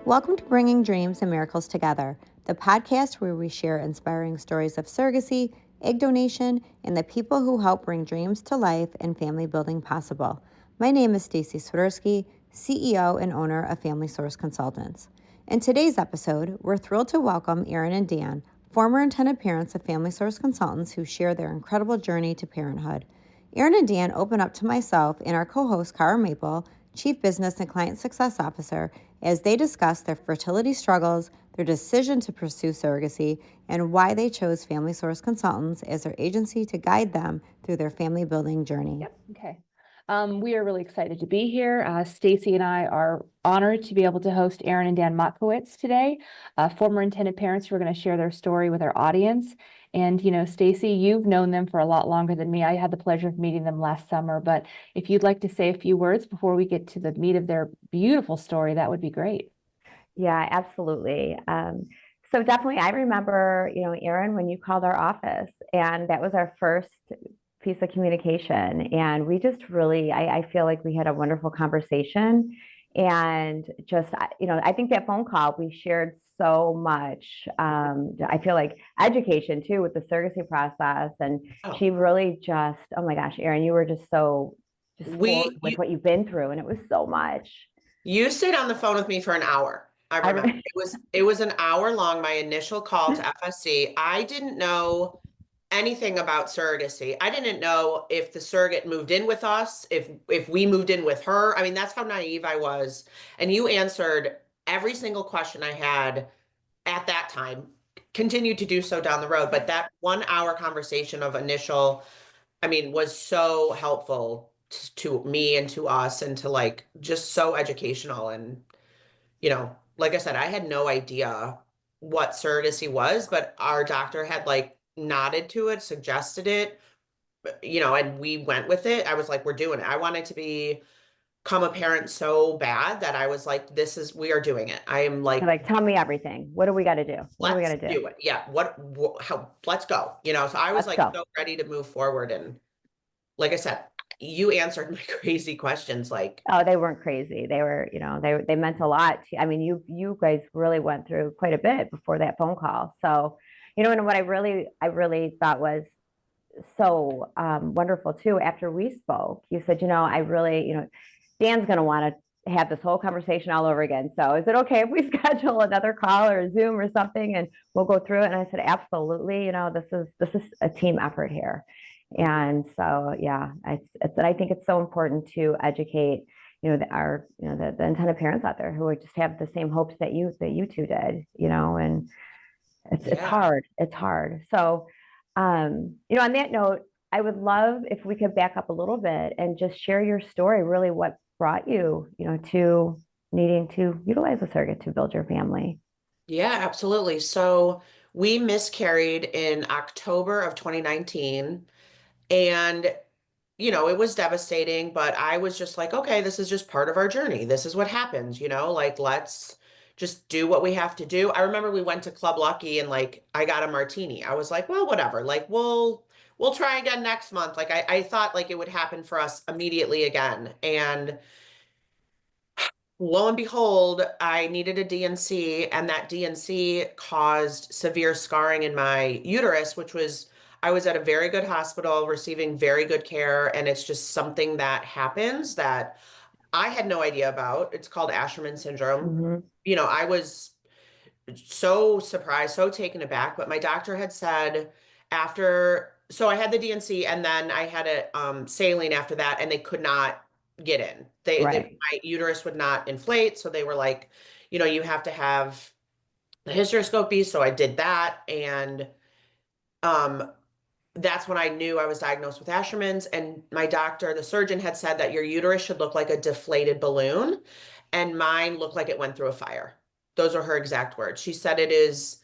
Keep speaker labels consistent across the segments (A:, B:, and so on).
A: Welcome to Bringing Dreams and Miracles Together, the podcast where we share inspiring stories of surrogacy, egg donation, and the people who help bring dreams to life and family building possible. My name is Stacy Swiderski, CEO and owner of Family Source Consultants. In today's episode, we're thrilled to welcome Erin and Dan, former intended parents of Family Source Consultants who share their incredible journey to parenthood. Erin and Dan open up to myself and our co-host, Cara Maple, Chief Business and Client Success Officer, as they discuss their fertility struggles, their decision to pursue surrogacy, and why they chose Family Source Consultants as their agency to guide them through their family building journey.
B: Yep. Okay. We are really excited to be here. Stacy and I are honored to be able to host Erin and Dan Motkowitz today, former intended parents who are going to share their story with our audience. And, Stacy, you've known them for a lot longer than me. I had the pleasure of meeting them last summer, but if you'd like to say a few words before we get to the meat of their beautiful story, that would be great.
C: Yeah, absolutely. So definitely, I remember, Erin, when you called our office, and that was our first piece of communication. And we just really, I feel like we had a wonderful conversation. And just, I think that phone call, we shared so much. I feel like education too with the surrogacy process. And she really just, oh my gosh, Erin, you were just so with what you've been through. And it was so much.
D: You stayed on the phone with me for an hour. I remember it was an hour long, my initial call to FSC. I didn't know anything about surrogacy. I didn't know if the surrogate moved in with us, if we moved in with her. I mean, that's how naive I was. And you answered every single question I had at that time, continued to do so down the road. But that 1 hour conversation of initial, was so helpful to me and to us, and to just so educational. And like I said, I had no idea what surrogacy was, but our doctor had nodded to it, suggested it, and we went with it. I was like, we're doing it. I wanted to become a parent so bad that I was like, we are doing it. I am like,
C: tell me everything. What do we got to do? What do we got to do?
D: It. Yeah. How, let's go. So I was so ready to move forward. And like I said, you answered my crazy questions.
C: Oh, they weren't crazy. They were, they meant a lot. You guys really went through quite a bit before that phone call. So, and what I really thought was so wonderful too, after we spoke, you said, I really, Dan's going to want to have this whole conversation all over again. So is it okay if we schedule another call or a Zoom or something and we'll go through it? And I said, absolutely. This is a team effort here. And so, yeah, I think it's so important to educate, the intended parents out there who just have the same hopes that you two did, and it's hard. It's hard. So, on that note, I would love if we could back up a little bit and just share your story, really what brought you, to needing to utilize a surrogate to build your family.
D: Yeah, absolutely. So we miscarried in October of 2019. And, it was devastating, but I was just like, okay, this is just part of our journey. This is what happens, let's just do what we have to do. I remember we went to Club Lucky and I got a martini. I was like, well, whatever, we'll try again next month. I thought it would happen for us immediately again. And lo and behold, I needed a DNC, and that DNC caused severe scarring in my uterus, I was at a very good hospital receiving very good care. And it's just something that happens that I had no idea about. It's called Asherman syndrome.
C: Mm-hmm.
D: I was so surprised, so taken aback, but my doctor had said so I had the DNC and then I had a saline after that, and they could not get in. My uterus would not inflate. So they were like, you have to have the hysteroscopy. So I did that. And that's when I knew I was diagnosed with Asherman's. And my doctor, the surgeon, had said that your uterus should look like a deflated balloon, and mine looked like it went through a fire. Those are her exact words. She said it is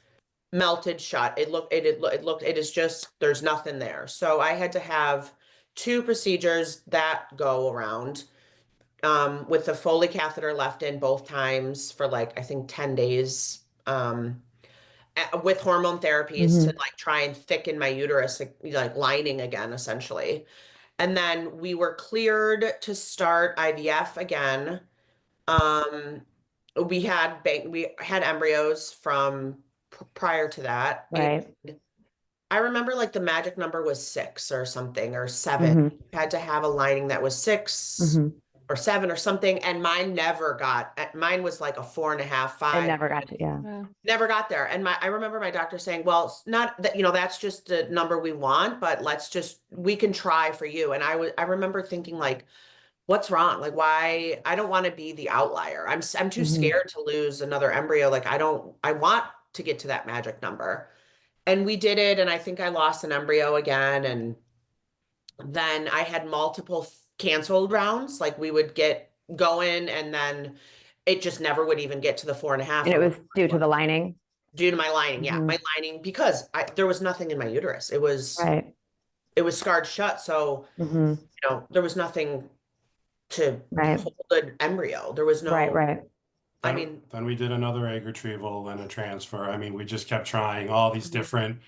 D: melted shut. It is just, there's nothing there. So I had to have 2 procedures that go around, with the Foley catheter left in both times for I think 10 days, with hormone therapies to try and thicken my uterus, lining again, essentially. And then we were cleared to start IVF again. we had embryos from prior to that.
C: Right.
D: And I remember like the magic number was 6 or something, or 7.
C: hmm
D: You had to have a lining that was 6
C: hmm
D: or 7 or something. And mine was like a 4.5,
C: I
D: 5.
C: never got to, yeah.
B: Wow.
D: Never got there. And I remember my doctor saying, well, it's not that, that's just the number we want, but we can try for you. And I remember thinking like, what's wrong? Like, why? I don't want to be the outlier. I'm too
C: hmm
D: scared to lose another embryo. Like, I want to get to that magic number. And we did it. And I think I lost an embryo again. And then I had multiple canceled rounds. Like we would get going and then it just never would even get to the 4.5
C: And it
D: or
C: was
D: whatever
C: due
D: it
C: to the
D: was.
C: lining.
D: Due to my lining, yeah,
C: hmm
D: my lining, because there was nothing in my uterus.
C: Right.
D: It was scarred shut. So,
C: hmm
D: there was nothing to
C: Right.
D: hold an embryo. There was
C: Right.
D: no,
C: Right.
D: I
E: Then,
D: mean,
E: then we did another egg retrieval and a transfer. I mean, we just kept trying all these different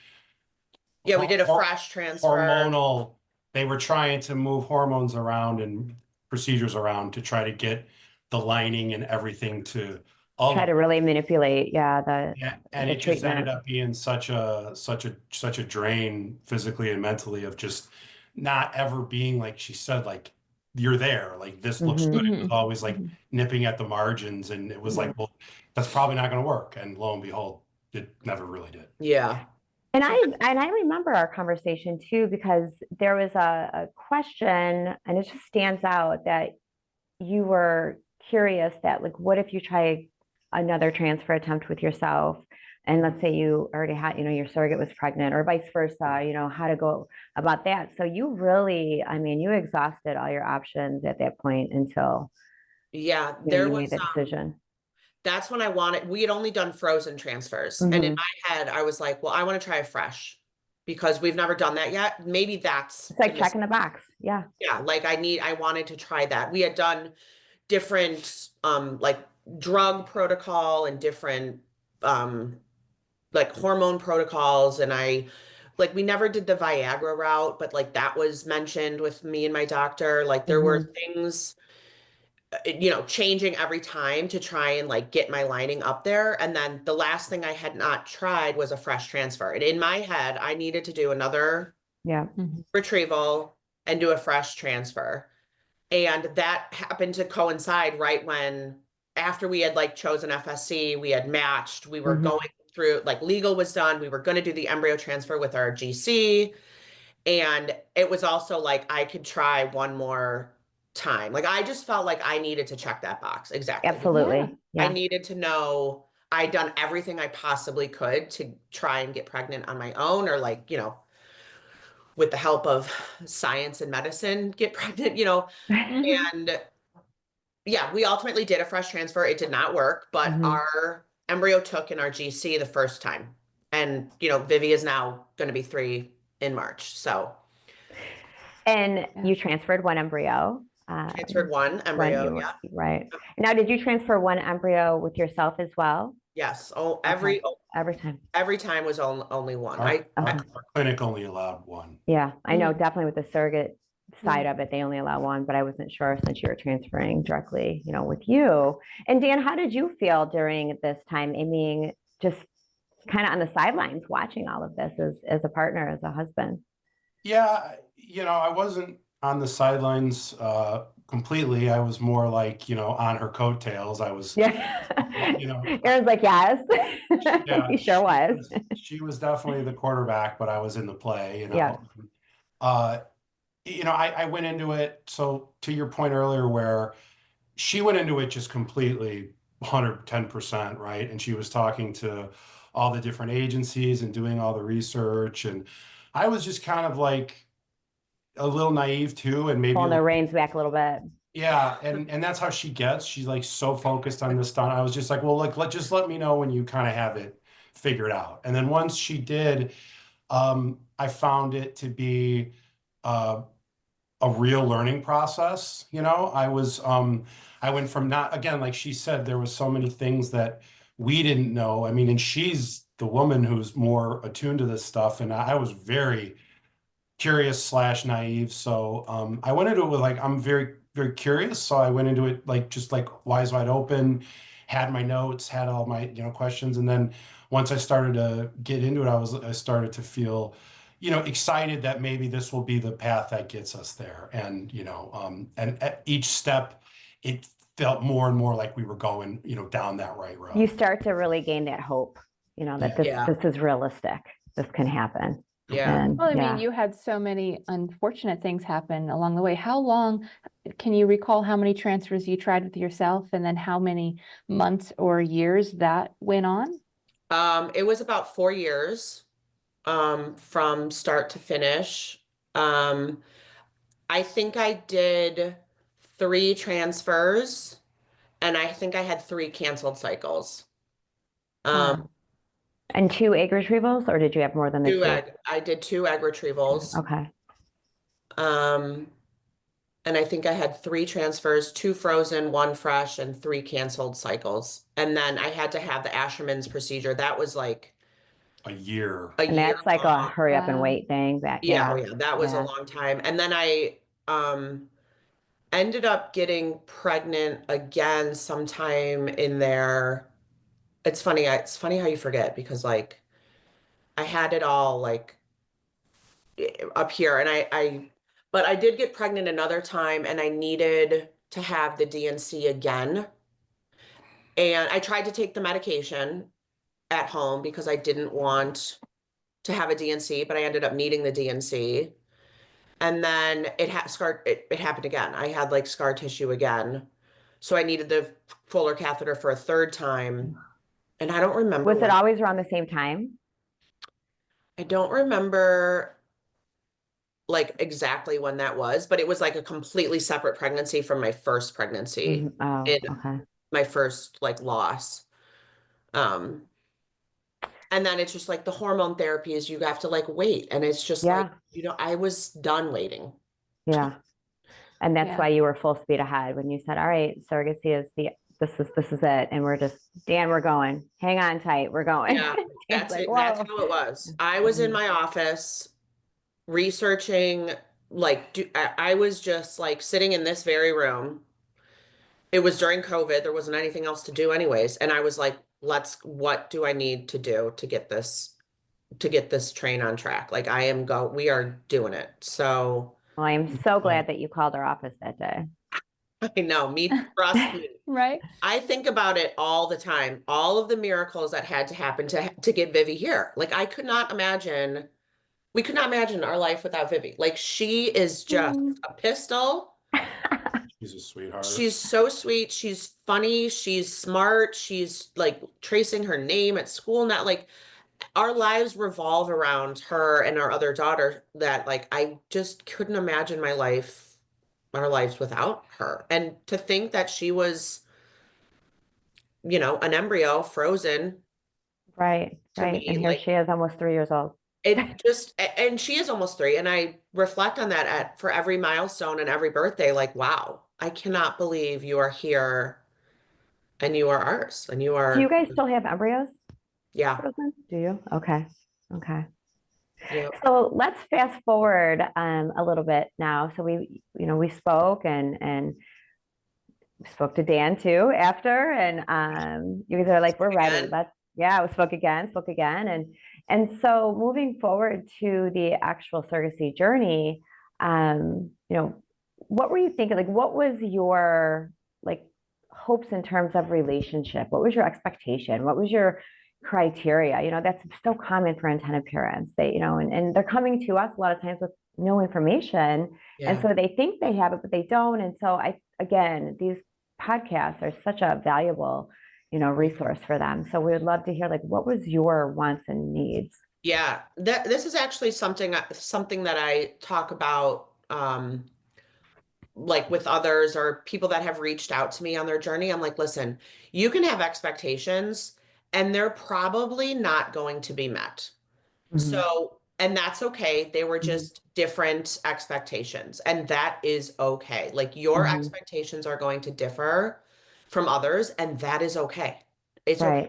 D: yeah, we did a
E: hor-
D: fresh transfer.
E: hormonal. They were trying to move hormones around and procedures around to try to get the lining and everything to all.
C: Try to really manipulate, yeah,
E: Yeah, and
C: the
E: it just ended
C: treatment.
E: up being such a drain physically and mentally of just not ever being like she said, like you're there, like this looks good. It was always like nipping at the margins, and it was like, well, that's probably not going to work. And lo and behold, it never really did.
D: Yeah.
C: And
D: So
C: I remember our conversation too, because there was a question, and it just stands out that you were curious that, like, what if you try another transfer attempt with yourself? And let's say you already had, your surrogate was pregnant, or vice versa, how to go about that. So you really, I mean, you exhausted all your options at that point until,
D: yeah,
C: you made that decision.
D: that's when we had only done frozen transfers. And in
C: hmm
D: my head, I was like, well, I want to try a fresh because we've never done that yet. Maybe that's
C: It's like checking the box. Yeah.
D: yeah, like I wanted to try that. We had done different like drug protocol and different like hormone protocols, and we never did the Viagra route, but like that was mentioned with me and my doctor. Like there were things changing every time to try and like get my lining up there. And then the last thing I had not tried was a fresh transfer. And in my head, I needed to do another
C: Yeah.
D: retrieval and do a fresh transfer. And that happened to coincide right when, after we had like chosen FSC, we had matched, we were going through, like legal was done, we were going to do the embryo transfer with our GC. And it was also like I could try one more time. Like I just felt like I needed to check that box. Exactly.
C: Absolutely.
D: I
C: Yeah.
D: needed to know I'd done everything I possibly could to try and get pregnant on my own, or like, with the help of science and medicine, get pregnant, and yeah, we ultimately did a fresh transfer. It did not work, but our embryo took in our GC the first time. And, Vivi is now going to be 3 in March. So
C: And you transferred one embryo.
D: transferred one embryo. Yeah.
C: Right. Now, did you transfer one embryo with yourself as well?
D: Yes. Oh,
C: Okay. Every time.
D: every time was only one.
E: Our
C: Okay.
E: clinic only allowed one.
C: Yeah, I know definitely with the surrogate side of it, they only allow one, but I wasn't sure since you were transferring directly, with you. And Dan, how did you feel during this time? I mean, just kind of on the sidelines watching all of this as a partner, as a husband.
E: Yeah, I wasn't on the sidelines completely. I was more like, on her coattails. I was,
C: Yeah.
E: you know,
C: Aaron's like, yes.
E: yeah,
C: He sure was.
E: She was definitely the quarterback, but I was in the play,
C: Yeah.
E: I went into it. So to your point earlier, where she went into it just completely 110%, right? And she was talking to all the different agencies and doing all the research. And I was just kind of like a little naive too. And maybe
C: Pulling the reins back a little bit.
E: yeah, and that's how she gets. She's like so focused on this stuff. I was just like, well, like let me know when you kind of have it figured out. And then once she did, I found it to be a real learning process. I went from not, again, like she said, there was so many things that we didn't know. I mean, and she's the woman who's more attuned to this stuff, and I was very curious / naive. So I went into it with like, I'm very, very curious. So I went into it like just like eyes wide open. had my notes, had all my, questions. And then once I started to get into it, I started to feel, excited that maybe this will be the path that gets us there. And, and at each step, it felt more and more like we were going, down that right road.
C: You start to really gain that hope, that
D: Yeah.
C: this is realistic. This can happen.
D: Yeah.
C: And
B: Well, I mean, you had so many unfortunate things happen along the way. How long, can you recall how many transfers you tried with yourself and then how many months or years that went on?
D: It was about 4 years, from start to finish. I think I did 3 transfers, and I think I had 3 canceled cycles.
C: Wow. And 2 egg retrievals, or did you have more than the 2?
D: I did 2 egg retrievals.
C: Okay.
D: And I think I had 3 transfers, 2 frozen, 1 fresh, and 3 canceled cycles. And then I had to have the Asherman's procedure. That was like
E: A year.
C: And that's like a
D: long.
C: hurry up and
B: Wow.
C: wait thing.
D: Yeah, that was a
C: Yeah.
D: long time. And then I ended up getting pregnant again sometime in there. It's funny how you forget, because like I had it all like up here, and but I did get pregnant another time, and I needed to have the DNC again. And I tried to take the medication at home because I didn't want to have a DNC, but I ended up needing the DNC. And then it happened again. I had like scar tissue again. So I needed the Fuller catheter for a third time. And I don't remember.
C: Was it always around the same time?
D: I don't remember like exactly when that was, but it was like a completely separate pregnancy from my first pregnancy.
C: Oh, okay.
D: My first like loss. And then it's just like the hormone therapy is you have to like wait. And it's just like, I was done waiting.
C: Yeah. And that's
B: Yeah.
C: why you were full speed ahead when you said, all right, surrogacy is this is it. And we're just, Dan, we're going. Hang on tight. We're going.
D: Yeah,
C: Dan's like,
D: that's
C: whoa.
D: how it was. I was in my office researching, like, I was just like sitting in this very room. It was during COVID. There wasn't anything else to do anyways. And I was like, what do I need to do to get this train on track? Like we are doing it. So
C: Well, I'm so glad that you called our office that day.
D: I know, trust me.
B: Right.
D: I think about it all the time. All of the miracles that had to happen to get Vivi here. Like we could not imagine our life without Vivi. Like she is just a pistol.
E: She's a sweetheart.
D: She's so sweet. She's funny. She's smart. She's like tracing her name at school. Not like our lives revolve around her and our other daughter, that like I just couldn't imagine our lives without her. And to think that she was, an embryo frozen.
C: Right.
D: To
C: Right.
D: me,
C: And here
D: like,
C: she is, almost 3 years old.
D: and she is almost 3. And I reflect on that for every milestone and every birthday, like, wow, I cannot believe you are here and you are ours and you are.
C: Do you guys still have embryos?
D: Yeah.
C: Frozen? Do you? Okay. Okay.
D: Yeah.
C: So let's fast forward a little bit now. So we spoke and we spoke to Dan too after, and you guys are like, we're ready. We spoke again. And so moving forward to the actual surrogacy journey, what were you thinking? Like, what was your like hopes in terms of relationship? What was your expectation? What was your criteria? That's so common for intended parents. They, and they're coming to us a lot of times with no information.
D: Yeah.
C: And so they think they have it, but they don't. And so again, these podcasts are such a valuable, resource for them. So we would love to hear, like, what was your wants and needs?
D: Yeah, this is actually something that I talk about, like with others or people that have reached out to me on their journey. I'm like, listen, you can have expectations and they're probably not going to be met. So, and that's okay. They were just different expectations, and that is okay. Like your expectations are going to differ from others, and that is okay. It's okay.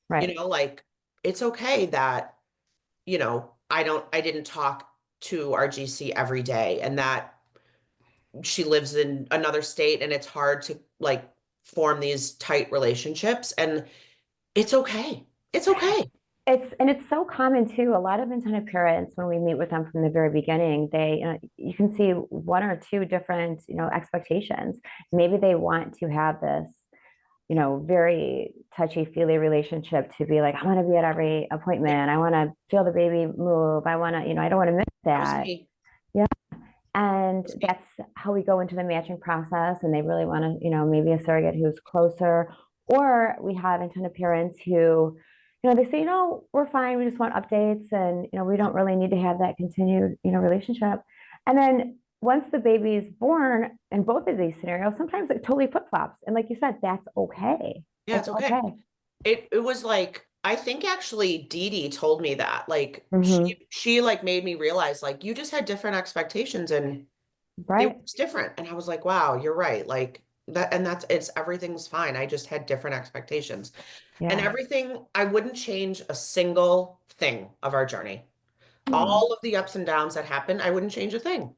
C: Right.
D: Like it's okay that, I didn't talk to our GC every day, and that she lives in another state and it's hard to like form these tight relationships, and it's okay. It's okay.
C: It's so common too. A lot of intended parents, when we meet with them from the very beginning, you can see one or two different, expectations. Maybe they want to have this, very touchy-feely relationship to be like, I want to be at every appointment. I want to feel the baby move. I want to, I don't want to miss
D: That was
C: that.
D: me.
C: Yeah. And that's how we go into the matching process. And they really want to, maybe a surrogate who's closer. Or we have intended parents who, they say, we're fine. We just want updates. And, we don't really need to have that continued, relationship. And then once the baby's born in both of these scenarios, sometimes it totally flip-flops. And like you said, that's okay.
D: Yeah, it's okay. It was like, I think actually Dee Dee told me that, like, she like made me realize, like, you just had different expectations and
C: Right.
D: it was different. And I was like, wow, you're right. Like that, and everything's fine. I just had different expectations. And everything, I wouldn't change a single thing of our journey. All of the ups and downs that happened, I wouldn't change a thing.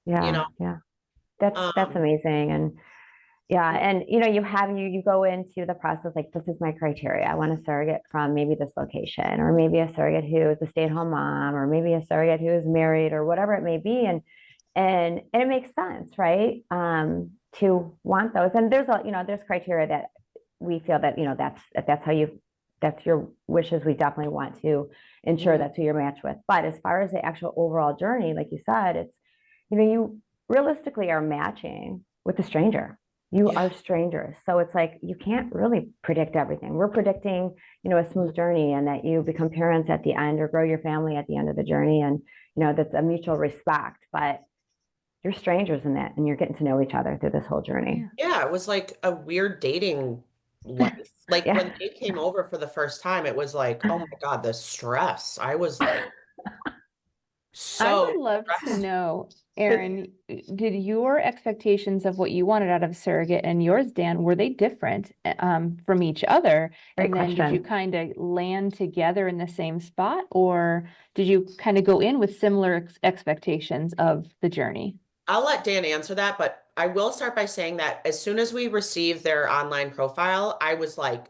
C: Yeah. That's amazing. And and you go into the process like, this is my criteria. I want a surrogate from maybe this location, or maybe a surrogate who is a stay-at-home mom, or maybe a surrogate who is married, or whatever it may be. And it makes sense, right? To want those. And there's criteria that we feel that, that's your wishes. We definitely want to ensure that's who you're matched with. But as far as the actual overall journey, like you said, it's, you realistically are matching with a stranger. You are strangers. So it's like, you can't really predict everything. We're predicting, a smooth journey, and that you become parents at the end, or grow your family at the end of the journey. And, that's a mutual respect, but you're strangers in that, and you're getting to know each other through this whole journey.
D: Yeah, it was like a weird dating life. Like when they came over for the first time, it was like, oh my God, the stress. I was like,
B: I
D: so
B: would love to
D: stressed.
B: know, Erin, did your expectations of what you wanted out of a surrogate and yours, Dan, were they different from each other?
C: Great
B: And then did you
C: question.
B: kind of land together in the same spot, or did you kind of go in with similar expectations of the journey?
D: I'll let Dan answer that, but I will start by saying that as soon as we received their online profile, I was like,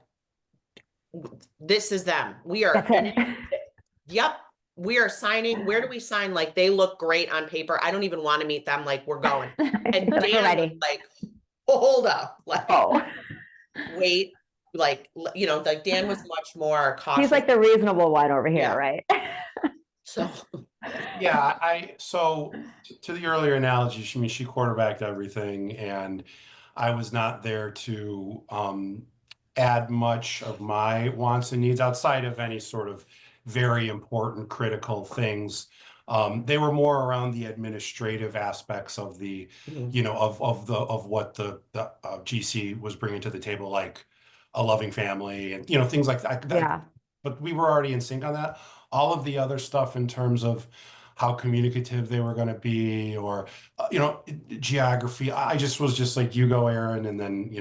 D: this is them. We are
C: That's
D: in
C: it.
D: it. Yep. We are signing. Where do we sign? Like, they look great on paper. I don't even want to meet them. Like, we're going. And
C: We're
D: Dan was
C: ready.
D: like, hold up. Like,
C: Oh,
D: wait. Like, like Dan was much more cautious.
C: he's like the reasonable one over here,
D: Yeah.
C: right?
D: So,
E: So to the earlier analogy, she quarterbacked everything, and I was not there to add much of my wants and needs outside of any sort of very important critical things. They were more around the administrative aspects of the, of what the GC was bringing to the table, like a loving family and things like that.
C: Yeah.
E: But we were already in sync on that. All of the other stuff in terms of how communicative they were going to be, or geography. I just was just like, you go, Erin, and then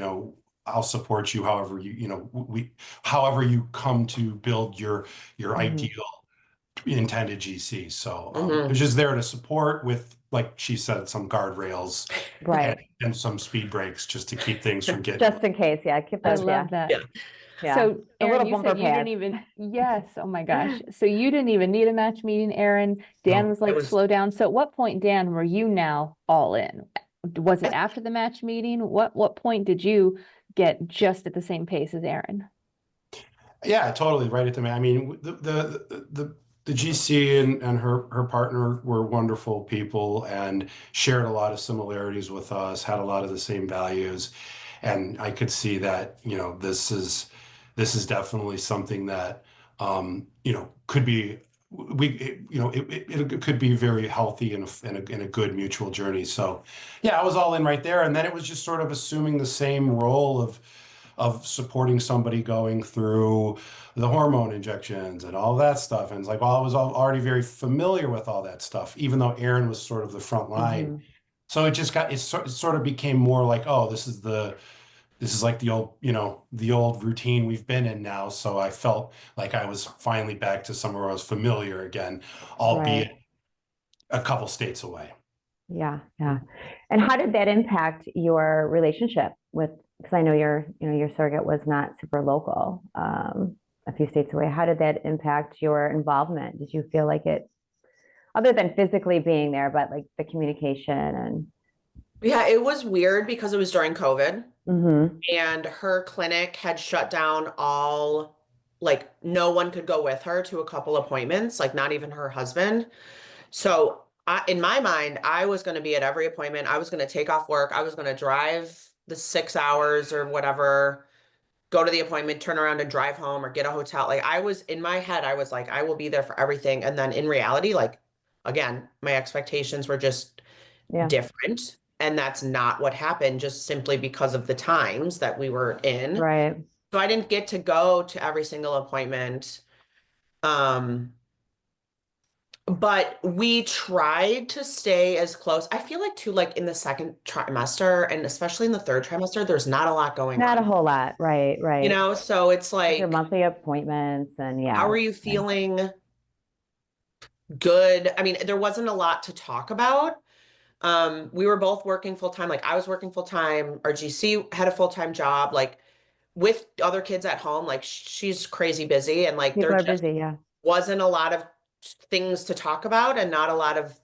E: I'll support you however however you come to build your ideal intended GC. So I was just there to support with, like she said, some guardrails,
C: Right.
E: and some speed breaks just to keep things from getting.
C: Just in case. Yeah. Keep
B: I
C: those.
B: love that.
C: Yeah.
B: So,
C: A
B: Erin,
C: little
B: you said
C: bumper
B: you didn't
C: pads.
B: even, yes, oh my gosh. So you didn't even need a match meeting, Erin. Dan
E: No,
B: was like, slow down. So at what point, Dan, were you now all in? Was it after the match meeting? What point did you get just at the same pace as Erin?
E: Yeah, totally right at the man. I mean, the GC and her partner were wonderful people and shared a lot of similarities with us, had a lot of the same values, and I could see that this is definitely something that could be it could be very healthy in a good mutual journey. So yeah, I was all in right there, and then it was just sort of assuming the same role of supporting somebody going through the hormone injections and all that stuff. And it's like, well, I was already very familiar with all that stuff, even though Erin was sort of the front line. So it sort of became more like, oh, this is like the old routine we've been in now. So I felt like I was finally back to somewhere I was familiar again, albeit a couple states away.
C: Yeah. And how did that impact your relationship with because I know your surrogate was not super local, a few states away. How did that impact your involvement? Did you feel like it, other than physically being there, but like the communication and?
D: Yeah, it was weird because it was during COVID
C: Mm-hmm.
D: and her clinic had shut down all, like, no one could go with her to a couple appointments, like, not even her husband. So in my mind, I was going to be at every appointment. I was going to take off work. I was going to drive the 6 hours or whatever, go to the appointment, turn around and drive home or get a hotel. Like I was in my head, I was like, I will be there for everything. And then in reality, like, again, my expectations were just
C: Yeah.
D: different. And that's not what happened, just simply because of the times that we were in.
C: Right.
D: So I didn't get to go to every single appointment. But we tried to stay as close. I feel like too, like in the second trimester and especially in the third trimester, there's not a lot going
C: Not a
D: on,
C: whole lot. Right.
D: you
C: Right.
D: know? So it's
C: With your
D: like,
C: monthly appointments and
D: how
C: yeah.
D: are you feeling? Good. I mean, there wasn't a lot to talk about. We were both working full time. Like I was working full time. Our GC had a full-time job, like with other kids at home. Like she's crazy busy and like
C: People
D: there
C: are
D: just
C: busy. Yeah.
D: wasn't a lot of things to talk about and not a lot of,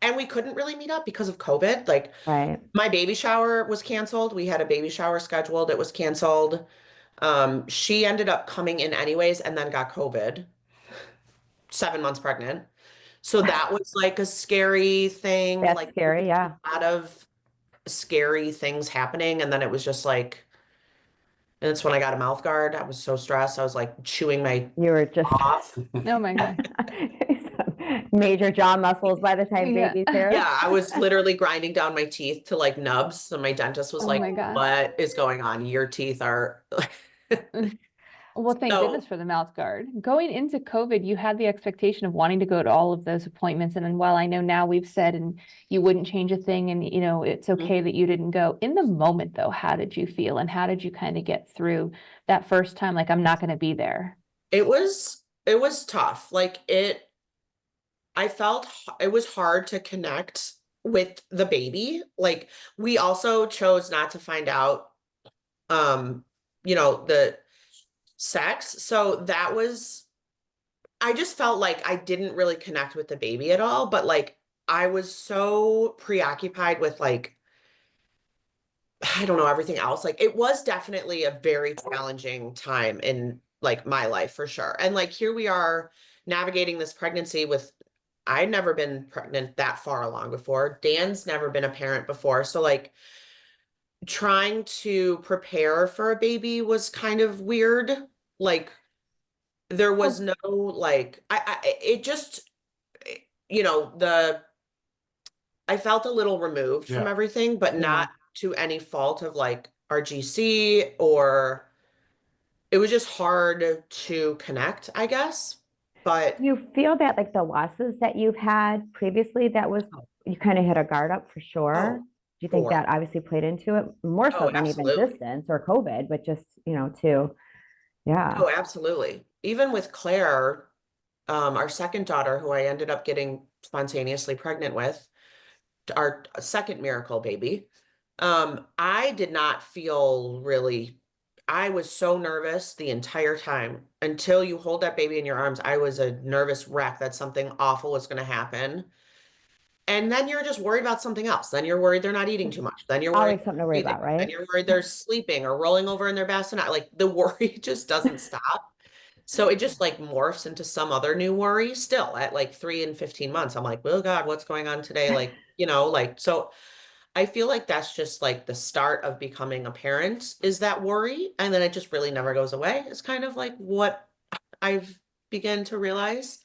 D: and we couldn't really meet up because of COVID. Like
C: Right.
D: my baby shower was canceled. We had a baby shower scheduled. It was canceled. She ended up coming in anyways and then got COVID, 7 months pregnant. So that was like a scary thing.
C: That's
D: Like there was
C: scary. Yeah.
D: a lot of scary things happening. And then it was just like, and it's when I got a mouth guard. I was so stressed. I was like chewing my
C: You were just
D: off.
B: Oh my God.
C: major jaw muscles by the time
B: Yeah.
C: baby's here.
D: Yeah, I was literally grinding down my teeth to like nubs. So my dentist was
B: Oh
D: like,
B: my God.
D: what is going on? Your teeth are
B: Well, thank
D: so
B: goodness for the mouth guard. Going into COVID, you had the expectation of wanting to go to all of those appointments. And then while I know now we've said and you wouldn't change a thing and it's okay that you didn't go. In the moment though, how did you feel and how did you kind of get through that first time? Like, I'm not going to be there.
D: it was tough. I felt it was hard to connect with the baby. Like we also chose not to find out the sex. So that was, I just felt like I didn't really connect with the baby at all, but like I was so preoccupied with like I don't know, everything else. Like it was definitely a very challenging time in like my life for sure. And like here we are navigating this pregnancy with I'd never been pregnant that far along before. Dan's never been a parent before. So like trying to prepare for a baby was kind of weird. Like there was no like I it just the I felt a little removed from
E: Yeah.
D: everything, but not to any fault of like our GC or it was just hard to connect, I guess. But
C: Do you feel that like the losses that you've had previously, that was, you kind of hit a guard up for sure?
D: oh,
C: Do you think
D: sure.
C: that obviously played into it more so
D: Oh,
C: than even
D: absolutely.
C: distance or COVID, but just, too. Yeah.
D: Oh, absolutely. Even with Claire, our second daughter, who I ended up getting spontaneously pregnant with, our second miracle baby, I did not feel really, I was so nervous the entire time until you hold that baby in your arms. I was a nervous wreck that something awful was going to happen. And then you're just worried about something else. Then you're worried they're not eating too much. Then you're worried
C: Always something to worry
D: breathing.
C: about,
D: Then
C: right?
D: you're worried they're sleeping or rolling over in their bassinet. Like the worry just doesn't stop. So it just like morphs into some other new worry still at like 3 and 15 months. I'm like, oh God, what's going on today? Like, so I feel like that's just like the start of becoming a parent is that worry. And then it just really never goes away. It's kind of like what I've begun to realize.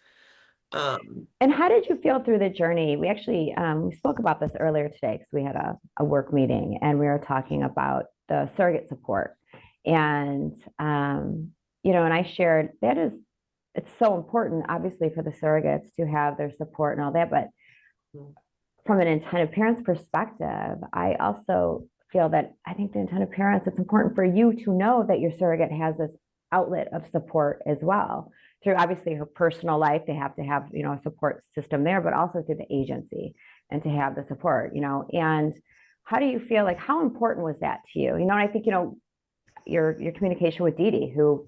C: And how did you feel through the journey? We actually we spoke about this earlier today because we had a work meeting and we were talking about the surrogate support. And and I shared that it's so important, obviously, for the surrogates to have their support and all that. But from an intended parent's perspective, I also feel that I think the intended parents, it's important for you to know that your surrogate has this outlet of support as well. Through obviously her personal life, they have to have, a support system there, but also through the agency and to have the support, and how do you feel like, how important was that to you? And I think, your communication with Dee Dee, who,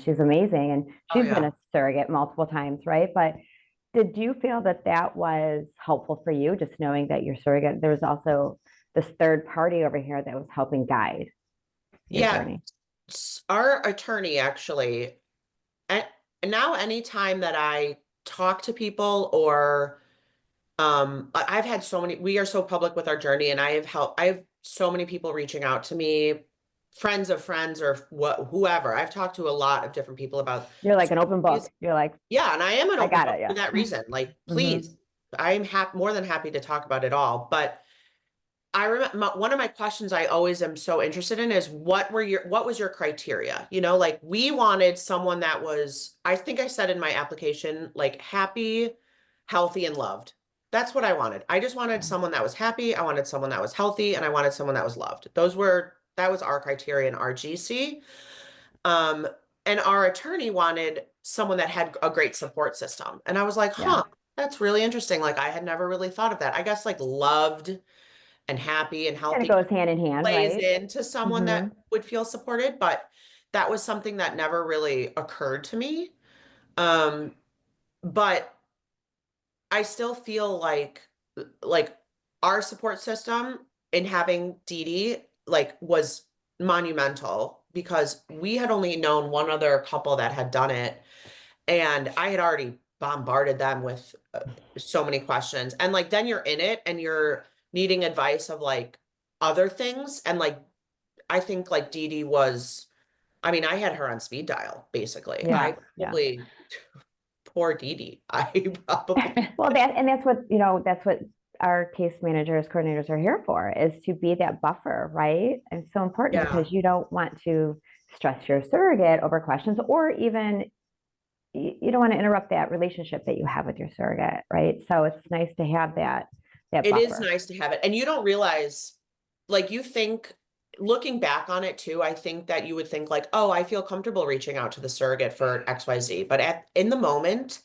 C: she's amazing and she's been a surrogate multiple times, right? But did you feel that was helpful for you, just knowing that your surrogate, there was also this third party over here that was helping guide your journey?
D: Our attorney actually, and now anytime that I talk to people or I've had so many, we are so public with our journey, and I have so many people reaching out to me, friends of friends or whoever. I've talked to a lot of different people about.
C: You're like an open book. You're like,
D: yeah, and I am an open book
C: yeah.
D: for that reason. Like, please, I'm more than happy to talk about it all. But I remember one of my questions I always am so interested in is what was your criteria? Like we wanted someone that was, I think I said in my application, like happy, healthy, and loved. That's what I wanted. I just wanted someone that was happy. I wanted someone that was healthy, and I wanted someone that was loved. That was our criteria in our GC. And our attorney wanted someone that had a great support system. And I was like, that's really interesting. Like I had never really thought of that. I guess like loved and happy and healthy
C: kind of goes hand in hand,
D: plays
C: right?
D: into someone that would feel supported, but that was something that never really occurred to me. But I still feel like our support system in having Dee Dee like was monumental, because we had only known one other couple that had done it, and I had already bombarded them with so many questions. And like then you're in it and you're needing advice of like other things, and like I think like Dee Dee was, I mean, I had her on speed dial basically. I probably poor Dee Dee. I probably
C: well, that's what our case managers, coordinators are here for, is to be that buffer, right? And it's so important because you don't want to stress your surrogate over questions, or even you don't want to interrupt that relationship that you have with your surrogate, right? So it's nice to have that buffer.
D: It is nice to have it. And you don't realize, like you think, looking back on it too, I think that you would think like, oh, I feel comfortable reaching out to the surrogate for XYZ. But in the moment,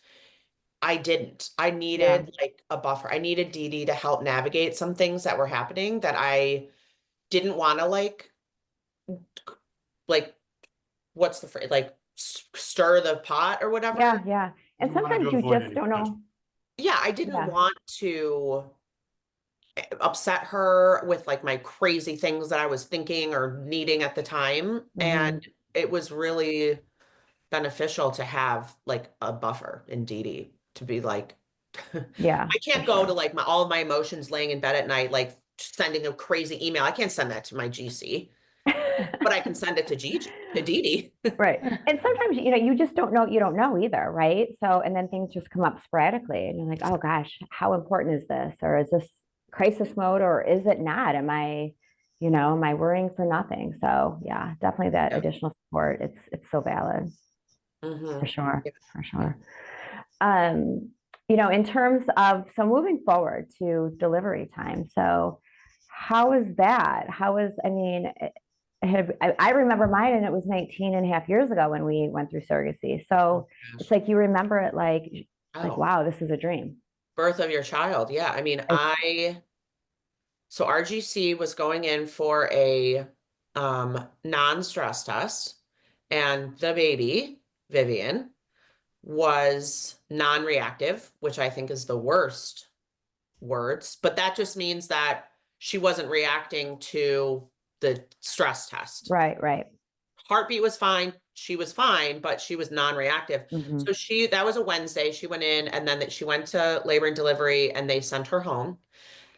D: I didn't. I needed like a buffer. I needed Dee Dee to help navigate some things that were happening that I didn't want to like what's the phrase? Like stir the pot or whatever.
C: Yeah. And sometimes you just don't know.
D: Yeah, I didn't want to upset her with like my crazy things that I was thinking or needing at the time. And it was really beneficial to have like a buffer in Dee Dee to be like, I can't go to like all of my emotions laying in bed at night, like sending a crazy email. I can't send that to my GC, but I can send it to Dee Dee.
C: Right. And sometimes, you just don't know, you don't know either, right? So, and then things just come up sporadically and you're like, oh gosh, how important is this? Or is this crisis mode, or is it not? Am I worrying for nothing? So yeah, definitely that additional support. It's so valid. For sure. For sure. In terms of, so moving forward to delivery time. So how is that? I remember mine, and it was 19 and a half years ago when we went through surrogacy. So it's like, you remember it like, wow, this is a dream.
D: Birth of your child. Yeah. I mean, so RGC was going in for a non-stress test, and the baby, Vivian, was non-reactive, which I think is the worst words, but that just means that she wasn't reacting to the stress test.
C: Right.
D: Heartbeat was fine. She was fine, but she was non-reactive. So that was a Wednesday. She went in, and then she went to labor and delivery, and they sent her home,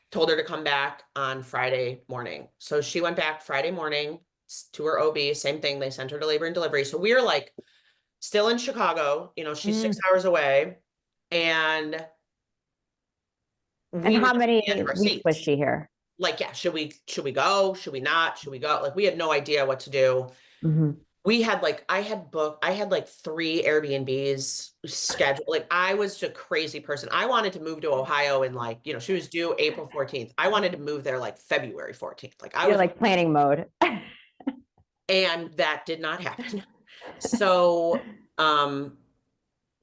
D: told her to come back on Friday morning. So she went back Friday morning to her OB, same thing. They sent her to labor and delivery. So we were like still in Chicago, she's 6 hours away. And
C: how many weeks was she here?
D: Like, yeah, should we go? Should we not? Should we go? Like, we had no idea what to do. We had I had 3 Airbnbs scheduled. Like, I was a crazy person. I wanted to move to Ohio and she was due April 14th. I wanted to move there February 14th. I was
C: planning mode.
D: And that did not happen. So,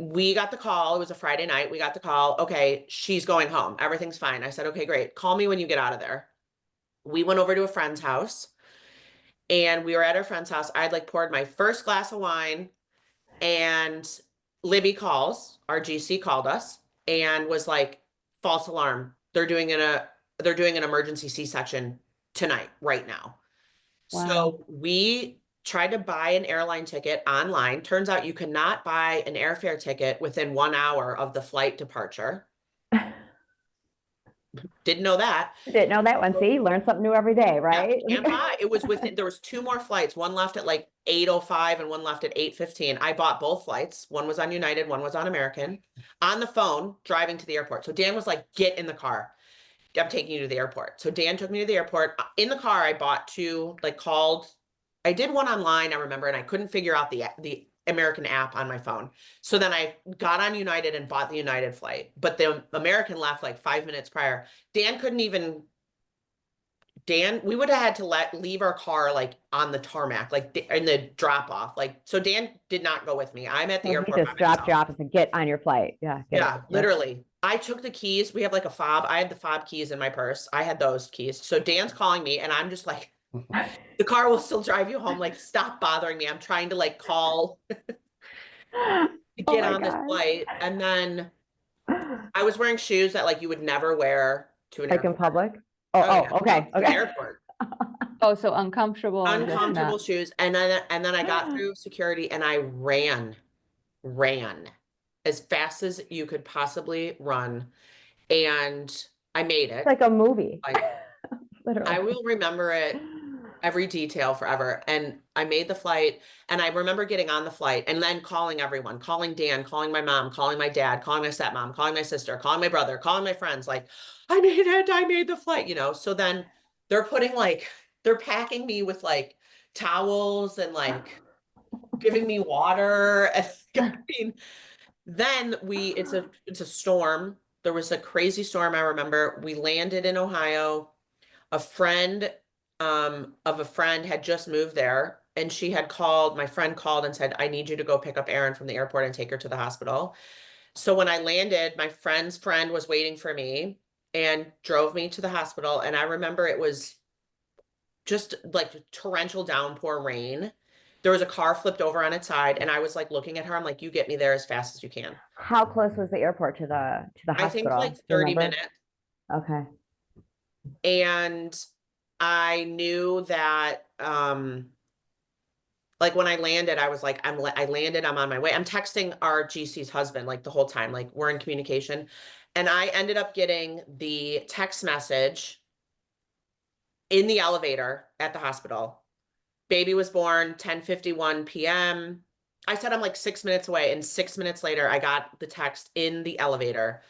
D: we got the call. It was a Friday night. We got the call. Okay, she's going home. Everything's fine. I said, okay, great. Call me when you get out of there. we went over to a friend's house, and we were at our friend's house. I'd like poured my first glass of wine, and Libby calls, our GC called us and was like, false alarm. They're doing an emergency C-section tonight, right now.
B: Wow.
D: So we tried to buy an airline ticket online. Turns out you cannot buy an airfare ticket within 1 hour of the flight departure. Didn't know that.
C: Didn't know that one. See, learn something new every day, right?
D: Yeah, can't buy. It was there was 2 more flights. One left at like 8:05 and one left at 8:15. I bought both flights. One was on United, one was on American. On the phone, driving to the airport. So Dan was like, get in the car. I'm taking you to the airport. So Dan took me to the airport. In the car, I bought 2, I did one online, I remember, and I couldn't figure out the American app on my phone. So then I got on United and bought the United flight, but the American left like 5 minutes prior. We would have had to leave our car like on the tarmac, like in the drop off. So Dan did not go with me. I'm at the airport.
C: He just dropped you off and get on your flight. Yeah.
D: Yeah, literally. I took the keys. We have like a fob. I had the fob keys in my purse. I had those keys. So Dan's calling me and I'm just like, the car will still drive you home. Like, stop bothering me. I'm trying to like call to get on this flight. And then I was wearing shoes that like you would never wear to an
C: Like in
D: airport.
C: public?
D: Yeah.
C: Okay.
D: To an airport.
B: Oh, so uncomfortable. and just
D: Uncomfortable
B: not-
D: shoes. And then I got through security and I ran as fast as you could possibly run. And I made it.
C: It's like a movie. Literally.
D: I will remember it, every detail forever. And I made the flight, and I remember getting on the flight and then calling everyone, calling Dan, calling my mom, calling my dad, calling my stepmom, calling my sister, calling my brother, calling my friends, like, I made it, I made the flight, So then they're packing me with like towels and like giving me water. And I mean, then it's a storm. There was a crazy storm. I remember we landed in Ohio. A friend of a friend had just moved there, and my friend called and said, I need you to go pick up Erin from the airport and take her to the hospital. So when I landed, my friend's friend was waiting for me and drove me to the hospital. And I remember it was just like torrential downpour rain. There was a car flipped over on its side, and I was like looking at her. I'm like, you get me there as fast as you can.
C: How close was the airport to the hospital?
D: I think like 30 minutes.
C: Okay.
D: And I knew that, like when I landed, I was like, I landed, I'm on my way. I'm texting our GC's husband, like the whole time, like we're in communication. And I ended up getting the text message in the elevator at the hospital. Baby was born 10:51 p.m. I said, I'm like 6 minutes away. And 6 minutes later, I got the text in the elevator.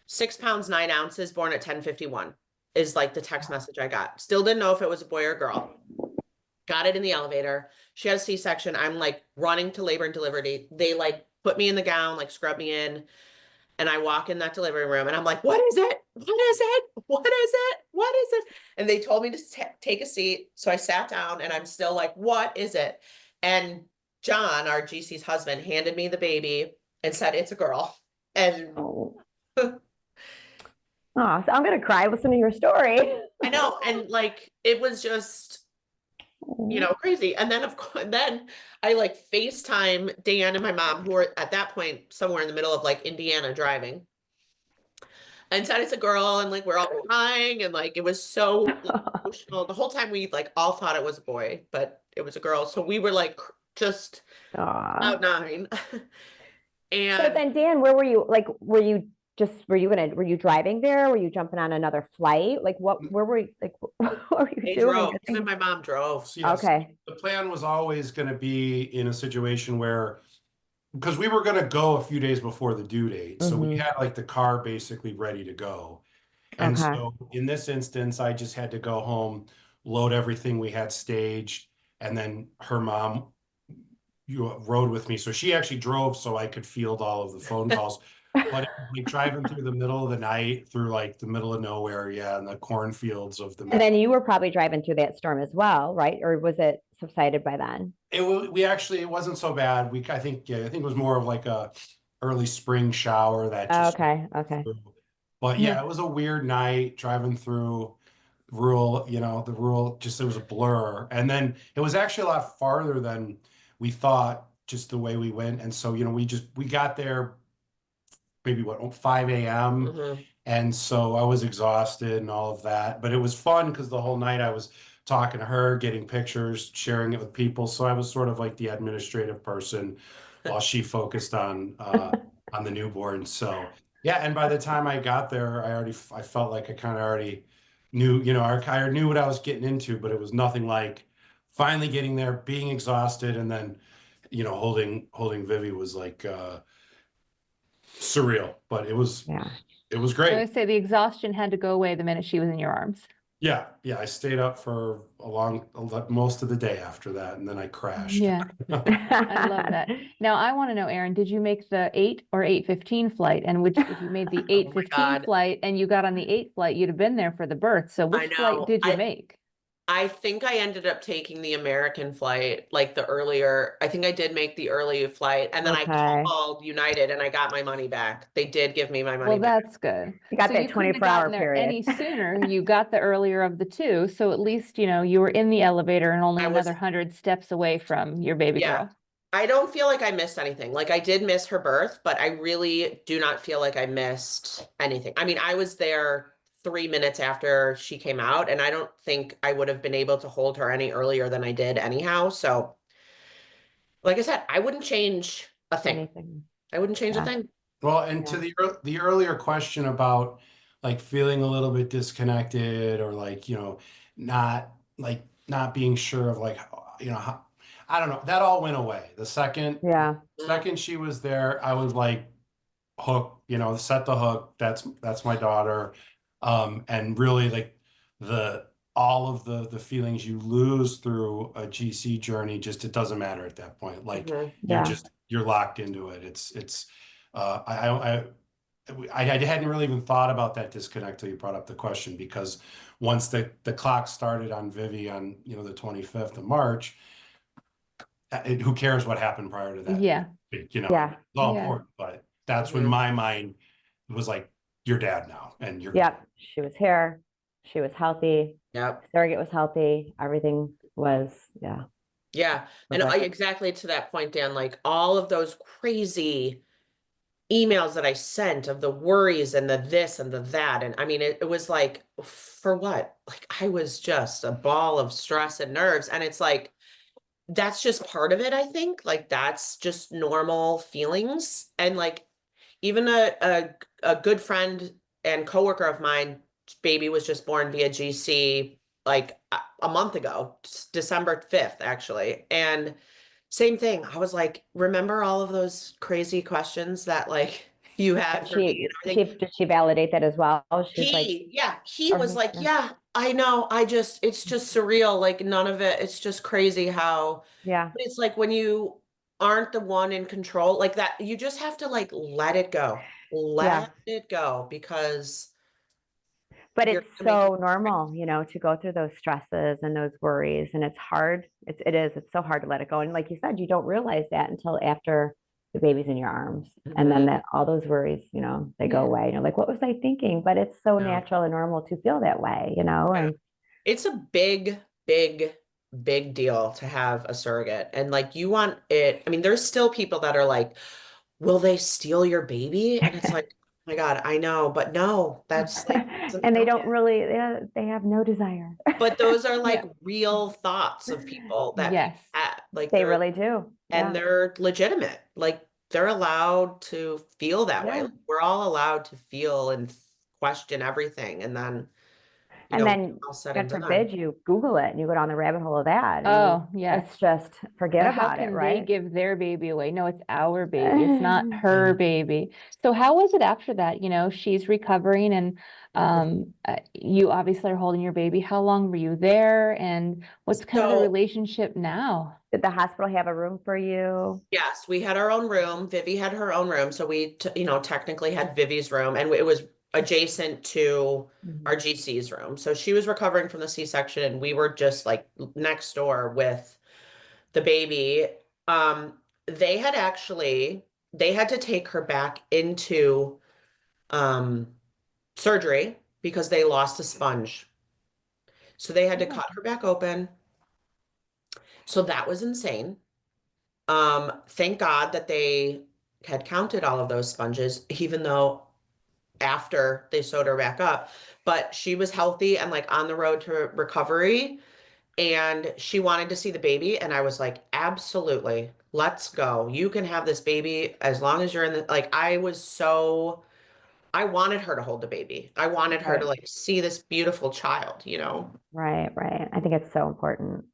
D: 6 pounds, 9 ounces, born at 10:51 is like the text message I got. Still didn't know if it was a boy or a girl. Got it in the elevator. She had a C-section. I'm like running to labor and delivery. They like put me in the gown, like scrub me in. And I walk in that delivery room and I'm like, what is it? What is it? What is it? What is it? And they told me to take a seat. So I sat down and I'm still like, what is it? And John, our GC's husband, handed me the baby and said, it's a girl. And
C: Oh, so I'm going to cry listening to your story.
D: I know. And like, it was just, crazy. And then then I like FaceTime Dan and my mom, who were at that point somewhere in the middle of like Indiana driving, and said it's a girl. And like, we're all crying. And like, it was so like, emotional. The whole time we like all thought it was a boy, but it was a girl. So we were like, just out 9. And
C: so then Dan, where were you? Like, were you driving there? Were you jumping on another flight? Like where were you, like, what were you doing?
D: drove. Even my mom drove.
E: Yes,
C: Okay.
E: the plan was always going to be in a situation where, because we were going to go a few days before the due date. So we had like the car basically ready to go. And so in this instance, I just had to go home, load everything we had staged. And then her mom rode with me. So she actually drove so I could field all of the phone calls. But like driving through the middle of the night, through like the middle of nowhere, and the cornfields of the.
C: And then you were probably driving through that storm as well, right? Or was it subsided by then?
E: It wasn't so bad. I think it was more of like a early spring shower that just.
C: Okay.
E: But yeah, it was a weird night driving through the rural, just, it was a blur. And then it was actually a lot farther than we thought, just the way we went. And so, we got there maybe 5 a.m.
D: Mhm.
E: And so I was exhausted and all of that, but it was fun because the whole night I was talking to her, getting pictures, sharing it with people. So I was sort of like the administrative person while she focused on the newborn. So yeah, and by the time I got there, I felt like I kind of already knew, I knew what I was getting into, but it was nothing like finally getting there, being exhausted, and then holding Vivi was like surreal, but
C: Yeah.
E: it was
B: I
E: great.
B: would say the exhaustion had to go away the minute she was in your arms.
E: Yeah, I stayed up for most of the day after that, and then I crashed.
B: Yeah, I love that. Now I want to know, Erin, did you make the 8 or 8:15 flight? And which, if you made the
D: Oh my
B: 8:15
D: God.
B: flight and you got on the 8 flight, you'd have been there for the birth. So
D: I
B: which flight
D: know.
B: did you make?
D: I think I ended up taking the American flight, like the earlier. I think I did make the early flight, and then I
C: Okay.
D: called United and I got my money back. They did give me my money
B: Well,
D: back.
B: that's good.
C: You got
B: So
C: that
B: you couldn't have
C: 24-hour
B: gotten there
C: period.
B: any sooner. You got the earlier of the two. So at least, you were in the elevator and only
D: I was,
B: another 100 steps away from your baby
D: yeah.
B: girl.
D: I don't feel like I missed anything. Like I did miss her birth, but I really do not feel like I missed anything. I mean, I was there 3 minutes after she came out, and I don't think I would have been able to hold her any earlier than I did anyhow. So, like I said, I wouldn't change a thing.
C: Anything.
D: I wouldn't change a
C: Yeah.
D: thing.
E: Well, and
C: Yeah.
E: to the earlier question about like feeling a little bit disconnected, or like, not being sure of like, how, I don't know, that all went away. The second
C: Yeah.
E: second she was there, I was like hook, set the hook. That's my daughter. And really, like, the all of the feelings you lose through a GC journey, just, it doesn't matter at that point. Like,
D: Mhm.
C: Yeah.
E: you're locked into it. I hadn't really even thought about that disconnect till you brought up the question, because once the clock started on Vivi on, the 25th of March, who cares what happened prior to that?
B: Yeah.
C: Yeah.
E: It's all
B: Yeah.
E: important, but that's when
D: Mhm.
E: my mind was like, you're dad now, and you're
C: Yep. She was here. She was healthy.
D: Yep.
C: Surrogate was healthy. Everything was, yeah.
D: Yeah. And
C: Perfect.
D: exactly to that point, Dan, like all of those crazy emails that I sent of the worries and the this and the that. And I mean, it was like, for what? Like I was just a ball of stress and nerves. And it's like, that's just part of it, I think. Like that's just normal feelings. And like even a good friend and coworker of mine, baby was just born via GC like a month ago, December 5th, actually. And same thing. I was like, remember all of those crazy questions that like you had for me and everything?
C: Did she validate that as well? She's like,
D: He was like,
C: yeah.
D: yeah, I know. It's just surreal. Like none of it. It's just crazy how,
C: Yeah.
D: but it's like when you aren't the one in control, like that, you just have to like let it go. Let it go because
C: But
D: you're
C: it's
D: gonna make
C: so normal, to go through those stresses and those worries. And it's hard. It's so hard to let it go. And like you said, you don't realize that until after the baby's in your arms. And then
D: Mhm.
C: all those worries, they go away. You're like, what was I thinking? But it's so
D: Yeah.
C: natural and normal to feel that way, and
D: It's a big, big, big deal to have a surrogate. And like you want it, I mean, there's still people that are like, will they steal your baby? And it's like, oh my God, I know, but no, that's like,
C: and they don't really, they have no desire.
D: but those are like
B: Yeah.
D: real thoughts of people that
B: Yes.
D: people have. Like
C: They really do.
D: and they're legitimate. Like they're allowed to feel that way.
C: Yeah.
D: Like, we're all allowed to feel and question everything. And then,
C: And then,
D: all said and
C: God
D: done.
C: forbid, you Google it and you go down the rabbit hole of that.
B: Oh, yes.
C: It's just forget
B: But how
C: about it,
B: can they
C: right?
B: give their baby away? No, it's our baby. It's not her baby. So how was it after that? She's recovering and you obviously are holding your baby. How long were you there? And what's kind of the
D: So
B: relationship now?
C: Did the hospital have a room for you?
D: yes, we had our own room. Vivi had her own room. So we, technically had Vivi's room and it was adjacent to
C: Mhm.
D: our GC's room. So she was recovering from the C-section and we were just like next door with the baby. They had they had to take her back into um, surgery because they lost a sponge. So they had to cut her back open. So that was insane. Thank God that they had counted all of those sponges, even though after they sewed her back up, but she was healthy and like on the road to recovery, and she wanted to see the baby. And I was like, absolutely, let's go. You can have this baby as long as you're in the, like, I wanted her to hold the baby. I wanted her to
C: Right.
D: like see this beautiful child, you know?
C: Right, right. I think it's so important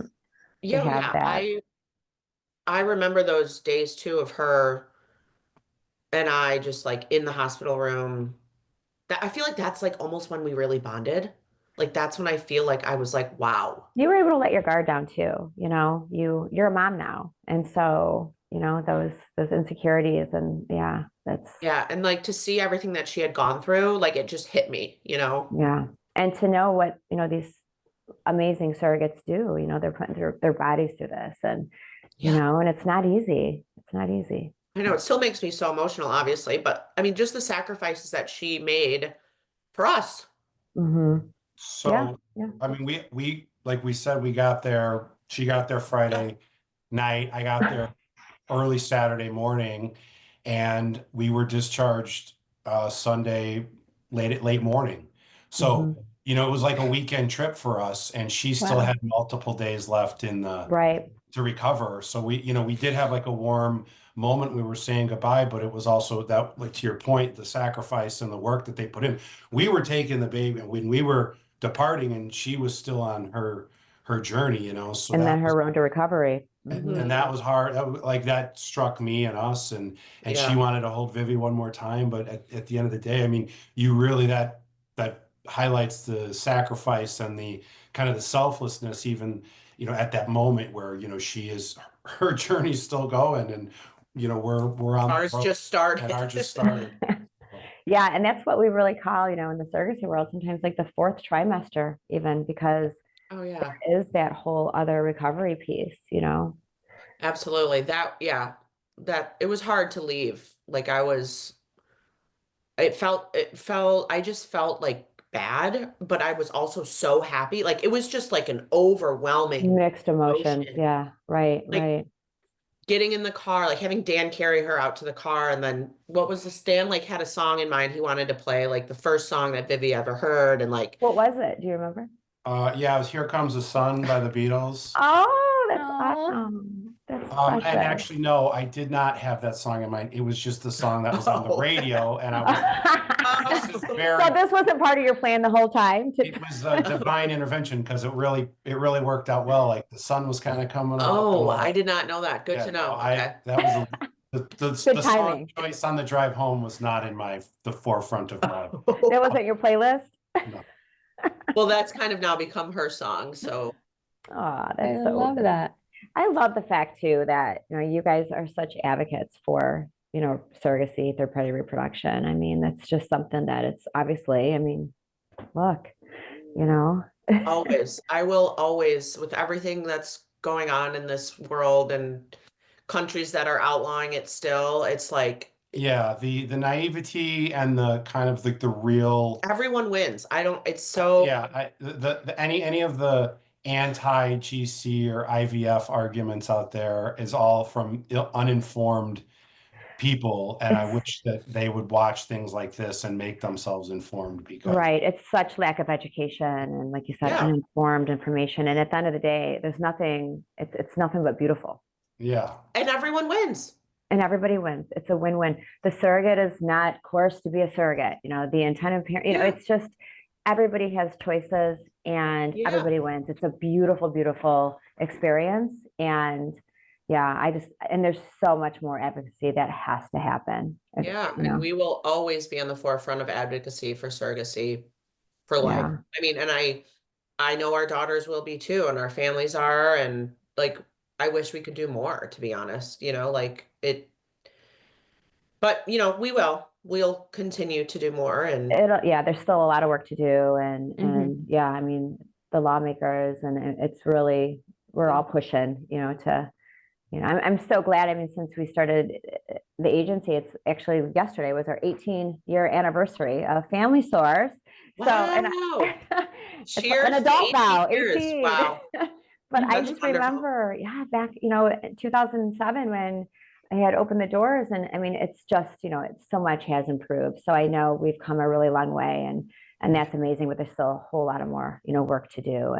C: to
D: Yeah,
C: have
D: yeah.
C: that.
D: I remember those days too of her and I just like in the hospital room. That I feel like that's like almost when we really bonded. Like that's when I feel like I was like, wow.
C: You were able to let your guard down too, you know, you're a mom now. And so, you know, those insecurities and yeah, that's
D: Yeah, and like to see everything that she had gone through, like it just hit me, you know?
C: yeah. And to know what, you know, these amazing surrogates do, you know, they're putting their bodies through this and you
D: Yeah.
C: know, and it's not easy. It's not easy.
D: I know it still makes me so emotional, obviously, but I mean, just the sacrifices that she made for us.
C: Mm-hmm. Yeah,
E: So,
C: yeah.
E: I mean, we like we said, we got there. She got there Friday night. I got there early Saturday morning, and we were discharged Sunday late morning. So,
C: Mm-hmm.
E: you know, it was like a weekend trip for us, and she still
C: Wow.
E: had multiple days left in the
C: Right.
E: to recover. So we, you know, we did have like a warm moment. We were saying goodbye, but it was also that, like to your point, the sacrifice and the work that they put in. We were taking the baby when we were departing, and she was still on her journey, you know. So
C: And then
E: that
C: her
E: was
C: road to recovery.
D: Mhm.
E: and that was hard. Like that struck me and us, and she
D: Yeah.
E: wanted to hold Vivi one more time. But at the end of the day, I mean, you really that highlights the sacrifice and the kind of the selflessness, even you know at that moment where you know she is her journey's still going, and you know we're on the
D: Ours
E: road,
D: just
E: and ours
D: started.
E: just started.
C: Yeah, and that's what we really call, you know, in the surrogacy world, sometimes like the fourth trimester, even because
D: Oh yeah,
C: is that whole other recovery piece, you know?
D: absolutely. Yeah, that it was hard to leave. Like I just felt like bad, but I was also so happy. Like it was just like an overwhelming
C: Mixed emotions.
D: emotion.
C: Yeah, right,
D: Like
C: right.
D: getting in the car, like having Dan carry her out to the car, and then what was this? Dan like had a song in mind he wanted to play, like the first song that Vivi ever heard, and like,
C: What was it? Do you remember?
E: Yeah, it was "Here Comes the Sun" by the Beatles.
C: Oh, that's
B: Aw.
C: awesome. That's
E: And
C: precious.
E: actually, no, I did not have that song in mind. It was just the song that was on the
D: oh,
E: radio, and I was like, "This is very."
C: So this wasn't part of your plan the whole time to
E: It was a divine intervention because it really worked out well. Like the sun was kind of coming up, and
D: oh, I did not know that. Good
E: yeah,
D: to
E: no,
D: know. Okay.
E: that was
C: good
E: the song
C: timing.
E: choice on the drive home was not in the forefront of my.
C: That wasn't your playlist?
E: No.
D: Well, that's kind of now become her song. So
C: Oh,
B: I
C: that's so
B: love that.
C: I love the fact too that you know you guys are such advocates for you know surrogacy, third party reproduction. I mean, that's just something that it's obviously. I mean, look, you know,
D: always, I will always, with everything that's going on in this world and countries that are outlawing it still, it's like
E: Yeah, the naivety and the kind of like the real.
D: everyone wins. I don't, it's so,
E: Yeah, any of the anti-GC or IVF arguments out there is all from uninformed people, and I
C: it's
E: wish that they would watch things like this and make themselves informed because
C: right. It's such lack of education and, like you said,
D: yeah.
C: uninformed information. And at the end of the day, there's nothing. It's nothing but beautiful,
E: yeah,
D: And everyone wins.
C: and everybody wins. It's a win-win. The surrogate is not coerced to be a surrogate. You know, the intended parent. You know,
D: Yeah.
C: it's just everybody has choices, and
D: Yeah.
C: everybody wins. It's a beautiful, beautiful experience. And yeah, and there's so much more advocacy that has to happen.
D: Yeah.
C: You
D: And
C: know,
D: we will always be on the forefront of advocacy for surrogacy for life.
C: yeah.
D: I mean, and I know our daughters will be too, and our families are, and like I wish we could do more, to be honest, you know, like it, but you know, we'll continue to do more and
C: Yeah, there's still a lot of work to do, and
B: Mhm.
C: and yeah, I mean the lawmakers, and it's really we're all pushing, you know, to you know, I'm so glad. I mean, since we started the agency, it's actually yesterday was our 18-year anniversary of Family Source. So, and
D: Wow.
C: it's
D: Cheers
C: an
D: to
C: adult
D: 18
C: now,
D: years.
C: 18.
D: Wow.
C: But I
D: That's
C: just
D: wonderful.
C: remember, yeah, back, in 2007 when I had opened the doors, and I mean, it's just, so much has improved. So I know we've come a really long way, and that's amazing, but there's still a whole lot of more, work to do.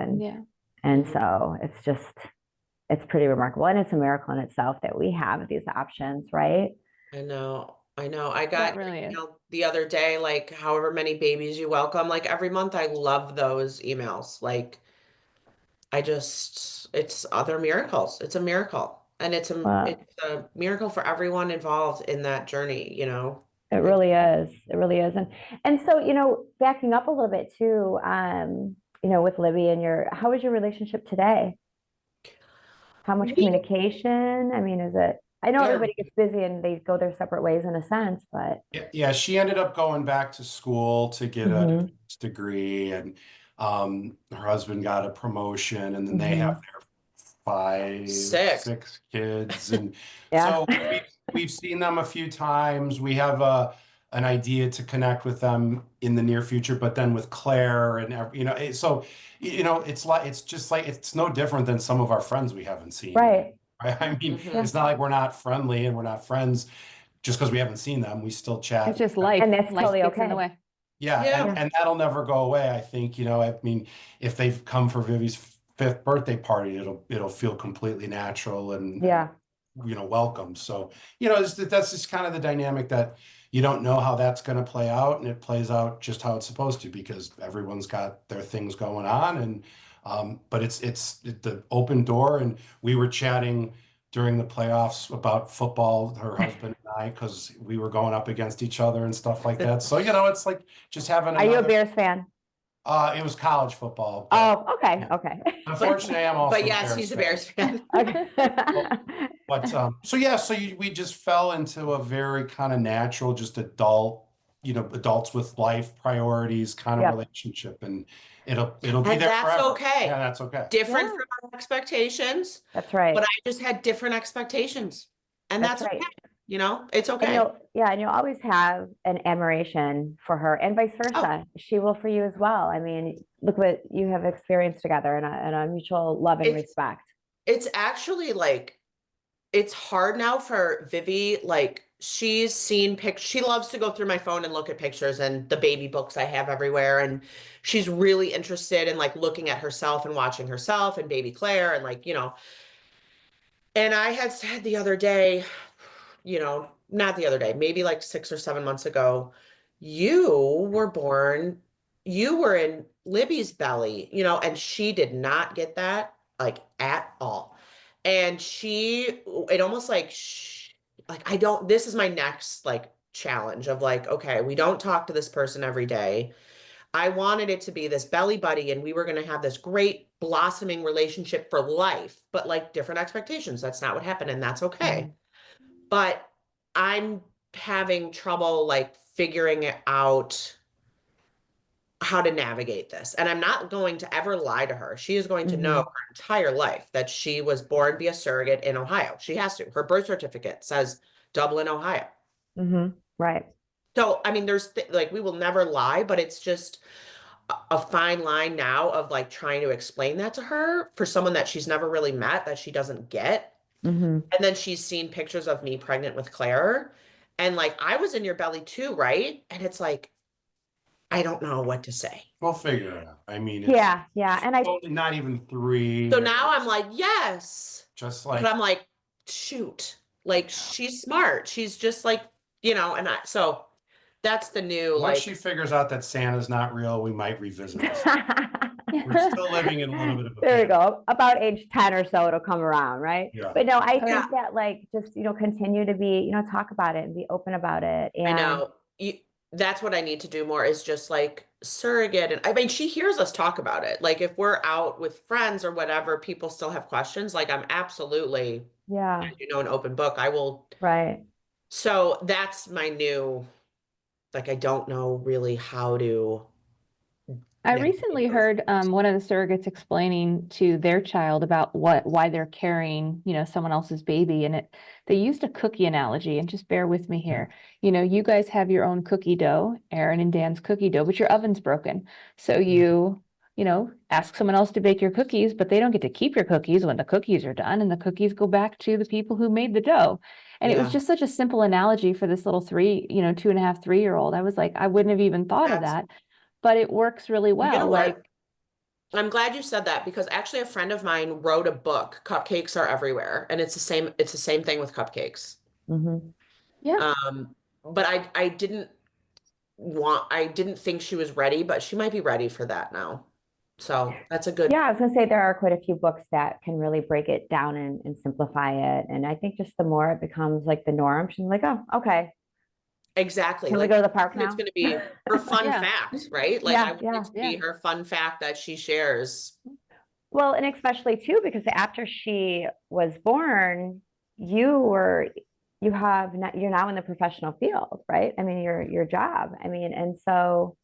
C: And so it's pretty remarkable. And it's a miracle in itself that we have these options, right?
D: I know. I know. I
B: That
D: got
B: really is.
D: the other day, like however many babies you welcome, like every month. I love those emails. Like it's other miracles. It's a miracle. And it's
C: Well,
D: a miracle for everyone involved in that journey,
C: it really is. It really is. And so, backing up a little bit too, with Libby and how is your relationship today? How much
D: We-
C: communication? I mean, I know
D: Yeah.
C: everybody gets busy and they go their separate ways in a sense, but
E: Yeah, she ended up going back to school to get a advanced degree, and her husband got a promotion, and then they have their
D: Six.
E: 6 kids, and
C: yeah.
E: so we've seen them a few times. We have an idea to connect with them in the near future, but then with Claire and so it's just like it's no different than some of our friends we haven't seen.
C: Right.
E: I mean,
D: Mhm.
E: it's not like we're not friendly and we're not friends just because we haven't seen them. We still chat.
B: It's just life.
C: And that's
B: Life
C: totally
B: gets in the
C: okay.
B: way.
E: Yeah,
D: Yeah.
E: and that'll never go away. I think, I mean, if they've come for Vivi's 5th birthday party, it'll feel completely natural and
C: Yeah.
E: welcome. So, that's just kind of the dynamic that you don't know how that's going to play out, and it plays out just how it's supposed to because everyone's got their things going on, and but it's the open door, and we were chatting during the playoffs about football, her husband and I, because we were going up against each other and stuff like that. So, it's like just having
C: Are you a
E: another.
C: Bears fan?
E: It was college football, but
C: Oh, okay. Okay.
E: unfortunately, I'm also
D: But
E: a
D: yes,
E: Bears
D: he's a
E: fan.
D: Bears fan.
C: Okay.
E: But we just fell into a very kind of natural, just adults with life priorities kind of
C: Yep.
E: relationship, and it'll be
D: And
E: there
D: that's
E: forever.
D: okay.
E: Yeah, that's okay.
D: Different
C: Yeah.
D: from our expectations,
C: That's right.
D: but I just had different expectations. And
C: That's
D: that's
C: right.
D: okay. It's
C: And
D: okay.
C: you'll always have an admiration for her, and vice versa. She will for you as well. I mean, look what you have experienced together, and a mutual love and respect.
D: It's actually like, it's hard now for Vivi. Like she's seen pictures. She loves to go through my phone and look at pictures and the baby books I have everywhere. And she's really interested in like looking at herself and watching herself and baby Claire and and I had said the other day, not the other day, maybe like 6 or 7 months ago, you were born, you were in Libby's belly, and she did not get that like at all. And it almost like, this is my next like challenge of like, okay, we don't talk to this person every day. I wanted it to be this belly buddy, and we were going to have this great blossoming relationship for life, but like different expectations. That's not what happened, and that's okay. But I'm having trouble like figuring out how to navigate this. And I'm not going to ever lie to her. She is going to know her entire life that she was born via surrogate in Ohio. She has to. Her birth certificate says Dublin, Ohio.
C: Right.
D: So, I mean, there's like, we will never lie, but it's just a fine line now of like trying to explain that to her for someone that she's never really met, that she doesn't get. And then she's seen pictures of me pregnant with Claire. And like, I was in your belly too, right? And it's like, I don't know what to say.
E: We'll figure it out. I mean, it's
C: Yeah. And
E: totally not even 3
D: So
E: years,
D: now I'm like, yes.
E: just
D: But
E: like
D: I'm like, shoot, like she's smart. She's just like, so that's the new,
E: once
D: like,
E: she figures out that Santa's not real, we might revisit this. We're still living in a little bit of a
C: there you
E: panic.
C: go. About age 10 or so, it'll come around, right?
E: Yeah.
C: But no, I
B: Oh,
C: think
D: yeah.
C: that like just continue to be talk about it and be open about it.
D: I
C: And
D: know that's what I need to do more, is just like surrogate. And I mean, she hears us talk about it. Like if we're out with friends or whatever, people still have questions. Like I'm absolutely,
C: yeah,
D: an open book. I will.
C: right.
D: So that's my new, like, I don't know really how to
B: I
D: Yeah.
B: recently heard one of the surrogates explaining to their child about why they're carrying, someone else's baby, and they used a cookie analogy. And just bear with me here. You guys have your own cookie dough, Erin and Dan's cookie dough, but your oven's broken. So you ask someone else to bake your cookies, but they don't get to keep your cookies when the cookies are done, and the cookies go back to the people who made the dough. And it was
D: Yeah.
B: just such a simple analogy for this little 2.5, 3-year-old. I was like, I wouldn't have even thought of that, but it works really well.
D: You know what? I'm glad you said that, because actually a friend of mine wrote a book, Cupcakes Are Everywhere, and it's the same thing with cupcakes.
B: Yeah.
D: But I didn't think she was ready, but she might be ready for that now. So that's a good.
C: Yeah, I was gonna say there are quite a few books that can really break it down and simplify it. And I think just the more it becomes like the norm, she's like, oh, okay.
D: Exactly.
C: Can we
D: Like,
C: go to the park
D: it's
C: now?
D: going to be her fun
B: Yeah.
D: fact, right? Like,
C: Yeah,
D: I want
C: yeah,
D: it to be her fun fact that she shares.
C: Well, and especially too, because after she was born, you're now in the professional field, right? I mean, your job. I mean, and so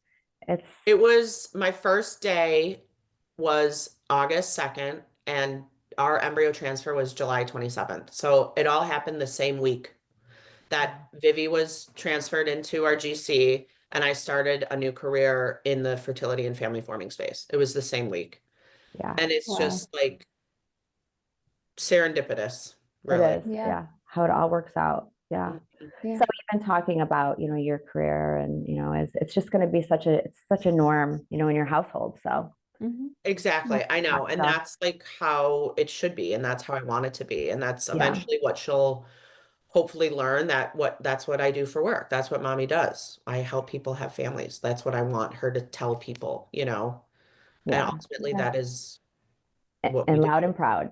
D: It was my first day was August 2nd, and our embryo transfer was July 27th. So it all happened the same week that Vivi was transferred into our GC, and I started a new career in the fertility and family forming space. It was the same week.
C: yeah,
D: And it's
B: Wow.
D: just like serendipitous,
C: it
D: really.
C: is.
B: Yeah.
C: Yeah, how it all works out. Yeah.
B: Yeah.
C: So we've been talking about, your career and, it's just going to be such a norm, in your household. So
B: Mhm.
D: Exactly. I know. And
C: stuff.
D: that's like how it should be. And that's how I want it to be. And that's
C: Yeah.
D: eventually what she'll hopefully learn, that's what I do for work. That's what mommy does. I help people have families. That's what I want her to tell people, and
C: Yeah.
D: ultimately
B: Yeah.
D: that is what we
C: And
D: do.
C: loud and proud.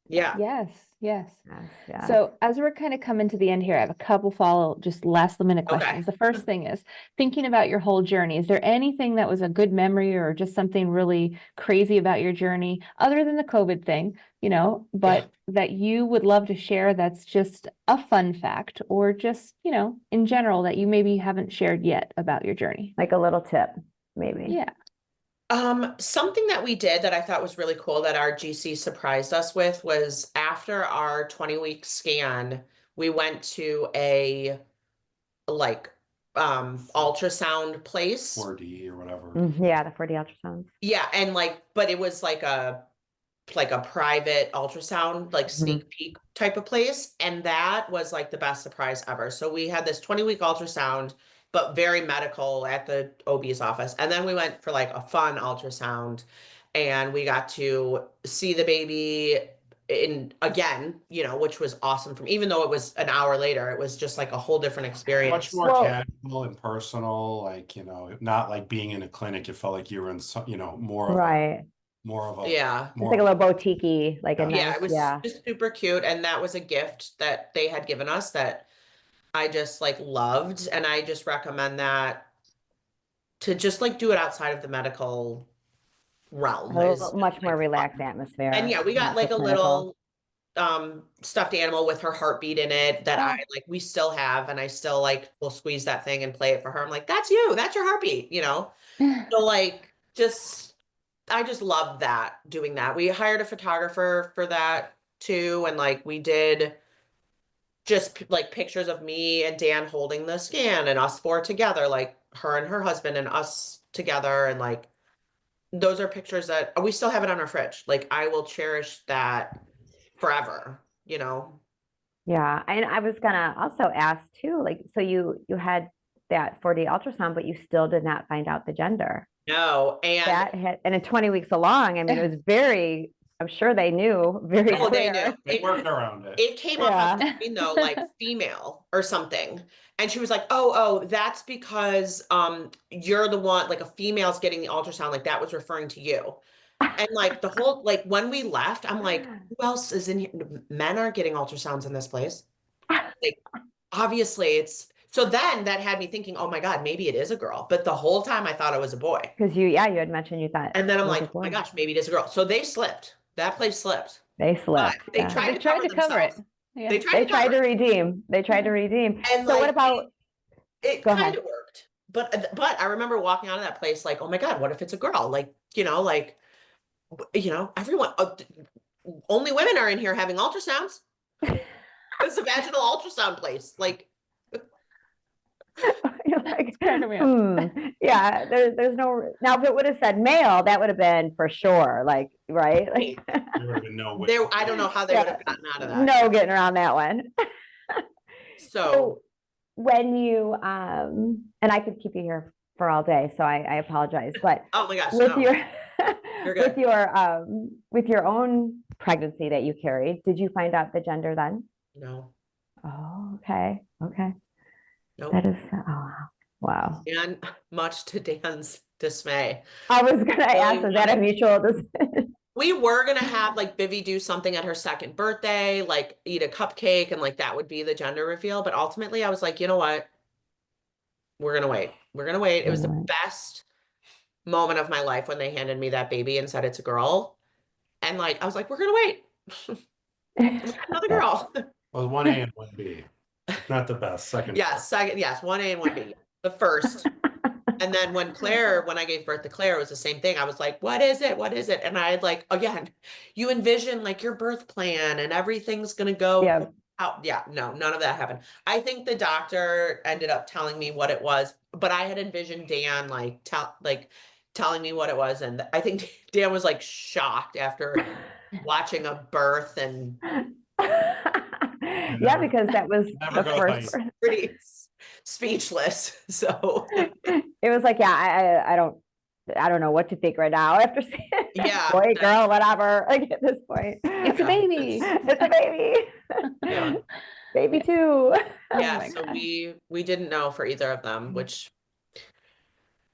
D: Yeah.
B: Yes. Yes.
C: Yes, yes.
B: So as we're kind of coming to the end here, I have a couple just last minute
D: Okay.
B: questions. The first thing is thinking about your whole journey. Is there anything that was a good memory or just something really crazy about your journey, other than the COVID thing, but that you would love to share that's just a fun fact, or just, in general that you maybe haven't shared yet about your journey?
C: Like a little tip, maybe.
B: Yeah.
D: Something that we did that I thought was really cool that our GC surprised us with was after our 20-week scan, we went to a ultrasound place.
E: 4D or whatever.
C: Yeah, the 4D ultrasounds.
D: Yeah, and but it was like a private ultrasound, like sneak peek type of place. And that was like the best surprise ever. So we had this 20-week ultrasound, but very medical at the OB's office. And then we went for like a fun ultrasound, and we got to see the baby again, which was awesome even though it was an hour later, it was just like a whole different experience.
E: Much more casual and personal, not like being in a clinic. It felt like you were in some, more of
C: Right.
E: more of a
C: It's like a little boutique-y, like a nice,
D: it was just super cute. And that was a gift that they had given us that I just loved. And I just recommend that to just do it outside of the medical realm.
C: much more relaxed atmosphere.
D: And yeah, we got
C: not so
D: a little stuffed animal with her heartbeat in it that we still have, and I still will squeeze that thing and play it for her. I'm like, that's you, that's your heartbeat, So I just love doing that. We hired a photographer for that too, and we did just pictures of me and Dan holding the scan and us four together, her and her husband and us together, and those are pictures that we still have it on our fridge. I will cherish that forever,
C: Yeah, and I was gonna also ask too, so you had that 4D ultrasound, but you still did not find out the gender.
D: No,
C: and in 20 weeks along, I mean, it was very, I'm sure they knew very clear.
D: They knew.
E: They worked around it.
D: It came up on the screen though, female or something. And she was like, oh, that's because you're the one, a female's getting the ultrasound, that was referring to you. And the whole, when we left, I'm like, who else is in here? Men aren't getting ultrasounds in this place. Obviously so then that had me thinking, oh my God, maybe it is a girl. But the whole time I thought it was a boy.
C: Because you had mentioned you thought.
D: And then I'm like, oh my gosh, maybe it is a girl. So they slipped. That place slipped.
C: They slipped.
D: They tried to cover it.
B: Yeah.
C: They tried to redeem. They tried to redeem.
D: And
C: so what about?
D: It kind of worked. but I remember walking out of that place like, oh my God, what if it's a girl? Like, everyone, only women are in here having ultrasounds. It's a vaginal ultrasound place. Like,
C: You're like,
B: Kind of weird.
C: yeah, there's no, now if it would have said male, that would have been for sure, like, right? Like,
E: There would have been no way.
D: I don't know how they would have gotten out of that.
C: no getting around that one.
D: So
C: when you, and I could keep you here for all day, so I apologize, but
D: oh my gosh,
C: with
D: no,
C: your,
D: you're good.
C: with your own pregnancy that you carried, did you find out the gender then?
D: No,
C: Oh, okay. Okay.
D: nope.
C: That is, oh, wow.
D: And much to Dan's dismay.
C: I was gonna ask, is that a
D: wanted-
C: mutual decision?
D: We were gonna have like Vivi do something at her second birthday, like eat a cupcake, and like that would be the gender reveal. But ultimately, I was like, you know what? We're gonna wait. We're gonna wait. It was the
C: Right.
D: best moment of my life when they handed me that baby and said it's a girl. And like I was like, we're gonna wait. Another girl.
E: Well, 1A and 1B. Not the best. Second.
D: Yes, second, yes, 1A and 1B. The first. And then when I gave birth to Claire, it was the same thing. I was like, what is it? What is it? And I had like, again, you envision like your birth plan and everything's gonna go
C: Yeah.
D: out. Yeah, no, none of that happened. I think the doctor ended up telling me what it was, but I had envisioned Dan telling me what it was. And I think Dan was like shocked after watching a birth and
C: Yeah, because that was
E: Never
C: the
E: goes
C: first.
E: nice.
D: pretty speechless. So
C: It was like, yeah, I don't know what to think right now after seeing
D: yeah,
C: boy, girl, whatever. Like at this point,
B: It's a baby.
C: it's a baby,
D: yeah.
C: baby too.
D: Yeah,
B: my
D: so
B: God.
D: we didn't know for either of them, which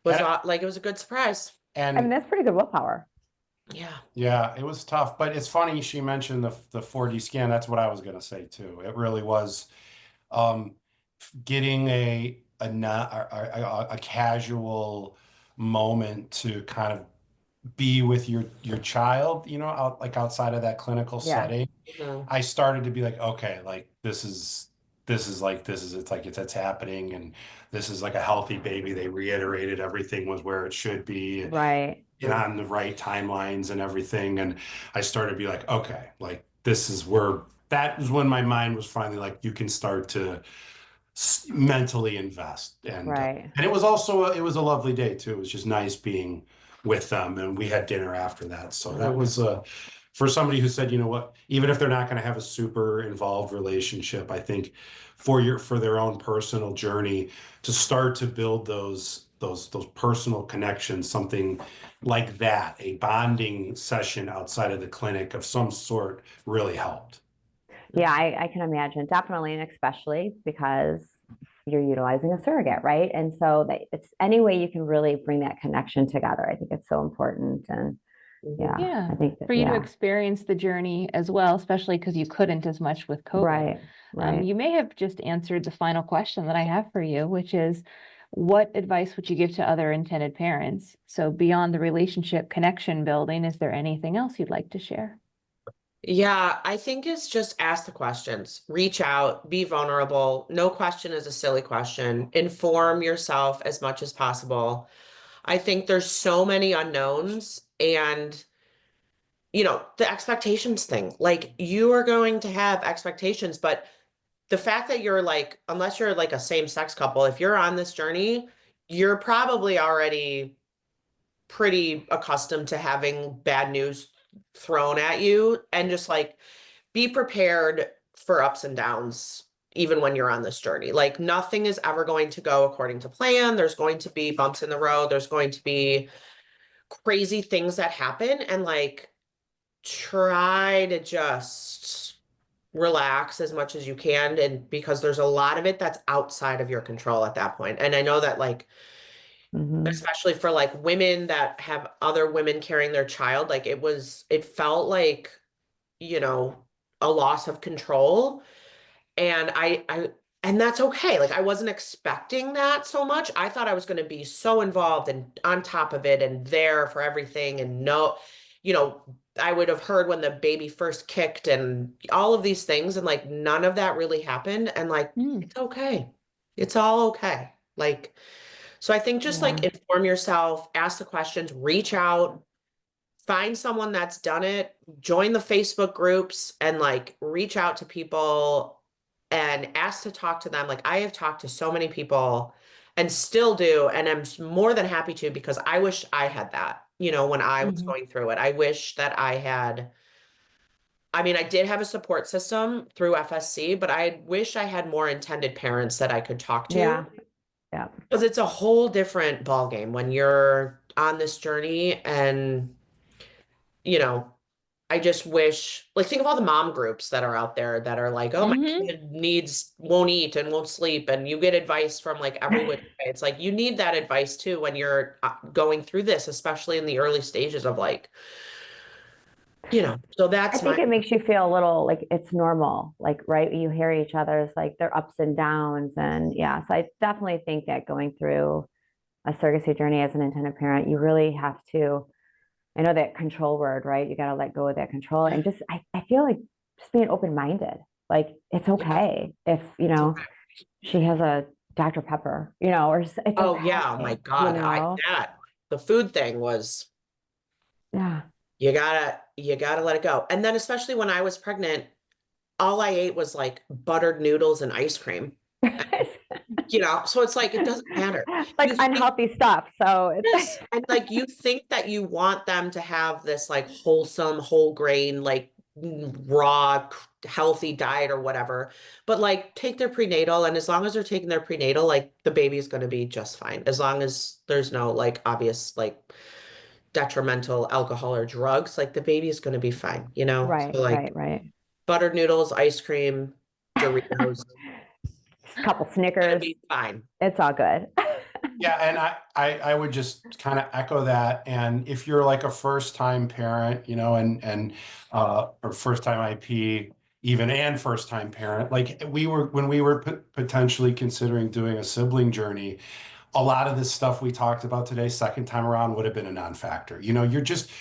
D: was like it was a good surprise.
C: I mean,
E: And
C: that's pretty good willpower.
D: Yeah.
E: yeah, it was tough, but it's funny she mentioned the 4D scan. That's what I was gonna say too. It really was getting a casual moment to kind of be with your child, outside of that clinical
C: Yeah.
E: setting.
D: Mhm.
E: I started to be like, okay, like it's happening, and this is like a healthy baby. They reiterated everything was where it should be
C: Right.
E: and on the right timelines and everything. And I started to be like, okay, like that was when my mind was finally like, you can start to mentally invest. And
C: Right.
E: and it was a lovely day too. It was just nice being with them, and we had dinner after that. So that was for somebody who said, you know what, even if they're not going to have a super involved relationship, I think for their own personal journey to start to build those personal connections, something like that, a bonding session outside of the clinic of some sort really helped.
C: Yeah, I can imagine, definitely, and especially because you're utilizing a surrogate, right? And so it's any way you can really bring that connection together. I think it's so important. And yeah,
B: Yeah,
C: I think that,
B: for you to
C: yeah,
B: experience the journey as well, especially because you couldn't as much with COVID.
C: right, right.
B: You may have just answered the final question that I have for you, which is, what advice would you give to other intended parents? So beyond the relationship connection building, is there anything else you'd like to share?
D: Yeah, I think it's just ask the questions, reach out, be vulnerable. No question is a silly question. Inform yourself as much as possible. I think there's so many unknowns, and the expectations thing, like you are going to have expectations, but the fact that you're like, unless you're like a same-sex couple, if you're on this journey, you're probably already pretty accustomed to having bad news thrown at you, and just like be prepared for ups and downs even when you're on this journey. Like nothing is ever going to go according to plan. There's going to be bumps in the road. There's going to be crazy things that happen, and like try to just relax as much as you can, and because there's a lot of it that's outside of your control at that point. And I know that like
C: Mhm.
D: especially for like women that have other women carrying their child, like it felt like a loss of control. And and that's okay. Like I wasn't expecting that so much. I thought I was going to be so involved and on top of it and there for everything, and I would have heard when the baby first kicked and all of these things, and like none of that really happened. And like it's okay. It's all okay. Like So I think just like inform yourself, ask the questions, reach out, find someone that's done it, join the Facebook groups and like reach out to people and ask to talk to them. Like I have talked to so many people and still do, and I'm more than happy to, because I wish I had that, you know, when I was going through it. I wish that I had, I mean, I did have a support system through FSC, but I wish I had more intended parents that I could talk to.
C: Yeah. Yeah.
D: Because it's a whole different ballgame when you're on this journey. And, you know, I just wish, like, think of all the mom groups that are out there that are like, oh, my kid won't eat and won't sleep. And you get advice from like every which way. It's like, you need that advice too when you're going through this, especially in the early stages of like, you know, so that's
C: I think it makes you feel a little like it's normal, like, right? You hear each other's like their ups and downs. And yeah, so I definitely think that going through a surrogacy journey as an intended parent, you really have to, I know that control word, right? You got to let go of that control and just, I feel like just being open-minded, like it's okay if, you know, she has a Dr. Pepper, you know, or it's
D: oh
C: okay,
D: yeah, oh my God,
C: you know?
D: the food thing was,
C: Yeah.
D: you gotta let it go. And then especially when I was pregnant, all I ate was like buttered noodles and ice cream. You know, so it's like, it doesn't matter.
C: Like unhealthy stuff. So it's
D: and like, you think that you want them to have this like wholesome, whole grain, like raw, healthy diet or whatever, but like take their prenatal, and as long as they're taking their prenatal, like the baby is going to be just fine. As long as there's no like obvious, like detrimental alcohol or drugs, like the baby is going to be fine, you know?
C: right,
D: So like
C: right.
D: buttered noodles, ice cream, Doritos,
C: A couple
D: gonna
C: Snickers.
D: be fine.
C: It's all good.
E: Yeah, and I would just kind of echo that. And if you're like a first time parent, you know, and or first time IP even, and first time parent, like when we were potentially considering doing a sibling journey, a lot of this stuff we talked about today, second time around, would have been a non-factor. You know,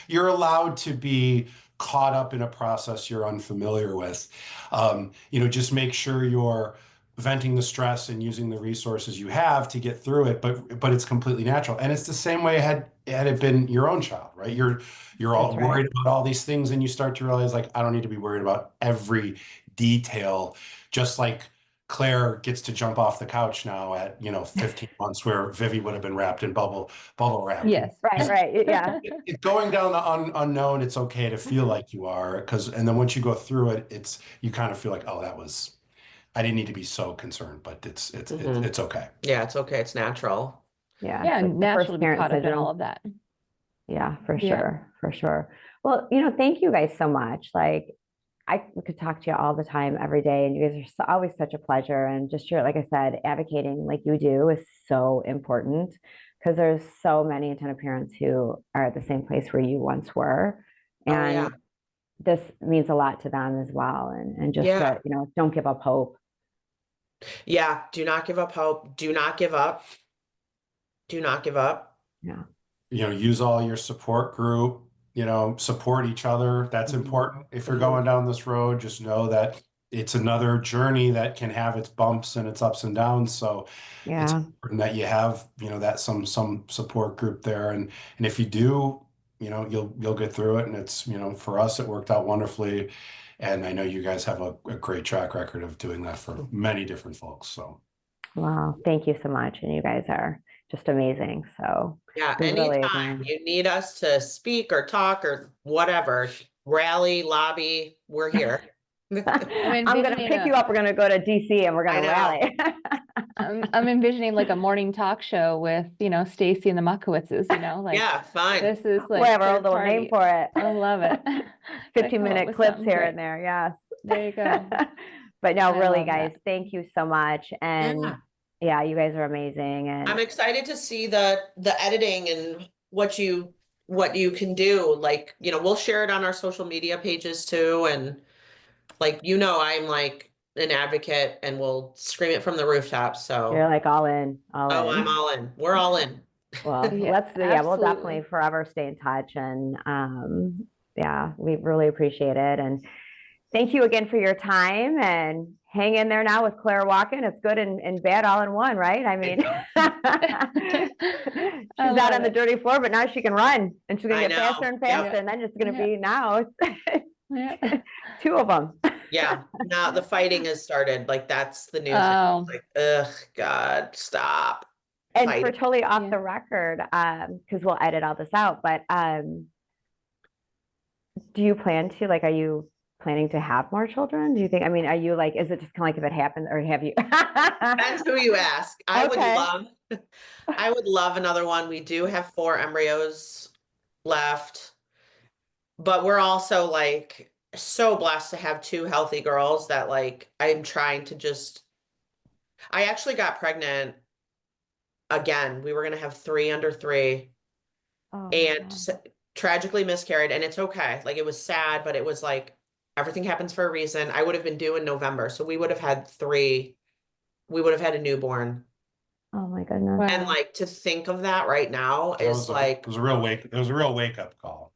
E: you're allowed to be caught up in a process you're unfamiliar with. You know, just make sure you're venting the stress and using the resources you have to get through it. But it's completely natural, and it's the same way had it been your own child, right? You're all
C: That's right.
E: worried about all these things, and you start to realize like, I don't need to be worried about every detail, just like Claire gets to jump off the couch now at, you know, 15 months, where Vivi would have been wrapped in bubble wrap.
B: Yes.
C: Right. Yeah.
E: Going down the unknown, it's okay to feel like you are, and then once you go through it, you kind of feel like, oh, I didn't need to be so concerned, but it's okay.
D: Yeah, it's okay. It's natural.
C: Yeah.
B: Yeah,
C: It's like the
B: naturally
C: first
B: be
C: parent
B: caught up in
C: syndrome.
B: all of that.
C: Yeah, for
B: Yeah.
C: sure. For sure. Well, you know, thank you guys so much. Like I could talk to you all the time, every day, and you guys are always such a pleasure. And just your, like I said, advocating like you do is so important, because there's so many intended parents who are at the same place where you once were. And this means a lot to them as well. And just that, you know, don't give up hope.
D: Yeah, do not give up hope. Do not give up. Do not give up.
C: Yeah.
E: You know, use all your support group, you know, support each other. That's important. If you're going down this road, just know that it's another journey that can have its bumps and its ups and downs. So it's important that you have, you know, that some support group there. And if you do, you know, you'll get through it. And it's, you know, for us, it worked out wonderfully. And I know you guys have a great track record of doing that for many different folks. So.
C: Wow. Thank you so much. And you guys are just amazing. So
D: yeah,
C: anytime
D: you need us to speak or talk or whatever, rally, lobby, we're here.
C: I'm going to pick you up. We're going to go to DC and we're going to rally.
B: I'm envisioning like a morning talk show with, you know, Stacy and the Muckowitzes, you know, like,
D: yeah, fine.
B: This is like,
C: we have our own little name for it.
B: I love it.
C: 15-minute clips here and there. Yes.
B: There you go.
C: But no, really, guys, thank you so much. And yeah, you guys are amazing. And
D: I'm excited to see the editing and what you can do. Like, you know, we'll share it on our social media pages too. And like, you know, I'm like an advocate and we'll scream it from the rooftops. So
C: you're like all in.
D: I'm all in. We're all in.
C: Well, we'll definitely forever stay in touch. And yeah, we really appreciate it. And thank you again for your time. And hang in there now with Claire walking. It's good and bad all in one, right? I mean, she's not on the dirty floor, but now she can run and she's going to get faster and faster. And then it's going to be now it's two of them.
D: Yeah. Now the fighting has started. Like that's the new thing.
B: Oh,
D: Like, ugh, God, stop.
C: And
D: fighting.
C: for totally off the record, because we'll edit all this out, but do you plan to, like, are you planning to have more children? Do you think, I mean, are you like, is it just kind of like if it happens, or have you?
D: That's who you ask. I
C: Okay.
D: would love another one. We do have 4 embryos left, but we're also like so blessed to have 2 healthy girls that like I'm trying to just, I actually got pregnant again. We were going to have 3 under 3
C: Oh,
D: and
C: God.
D: tragically miscarried, and it's okay. Like it was sad, but it was like everything happens for a reason. I would have been due in November, so we would have had 3. We would have had a newborn.
C: Oh my goodness.
D: And like to think of that right now is like,
E: it was a real wake up call.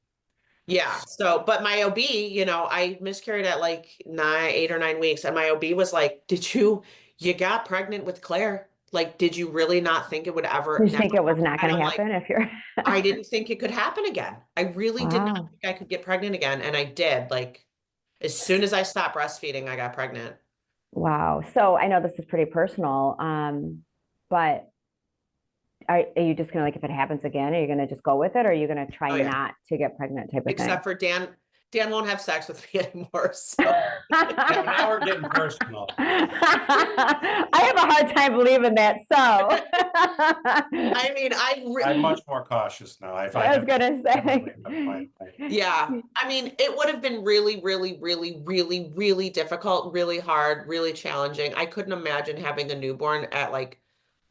D: yeah. So, but my OB, you know, I miscarried at like 8 or 9 weeks, and my OB was like, you got pregnant with Claire? Like, did you really not think it would ever?
C: Did you think it was not going to happen if you're?
D: I didn't think it could happen again. I really did not
C: Wow.
D: think I could get pregnant again. And I did. Like, as soon as I stopped breastfeeding, I got pregnant.
C: Wow. So I know this is pretty personal, but are you just gonna, like, if it happens again, are you gonna just go with it, or are you gonna try not to get pregnant type of
D: Except for Dan won't have sex with me anymore. So
E: Yeah, now we're getting personal.
C: I have a hard time believing that. So
D: I mean,
E: I'm much more cautious now.
C: I was gonna say.
D: Yeah. I mean, it would have been really, really, really, really, really difficult, really hard, really challenging. I couldn't imagine having a newborn at like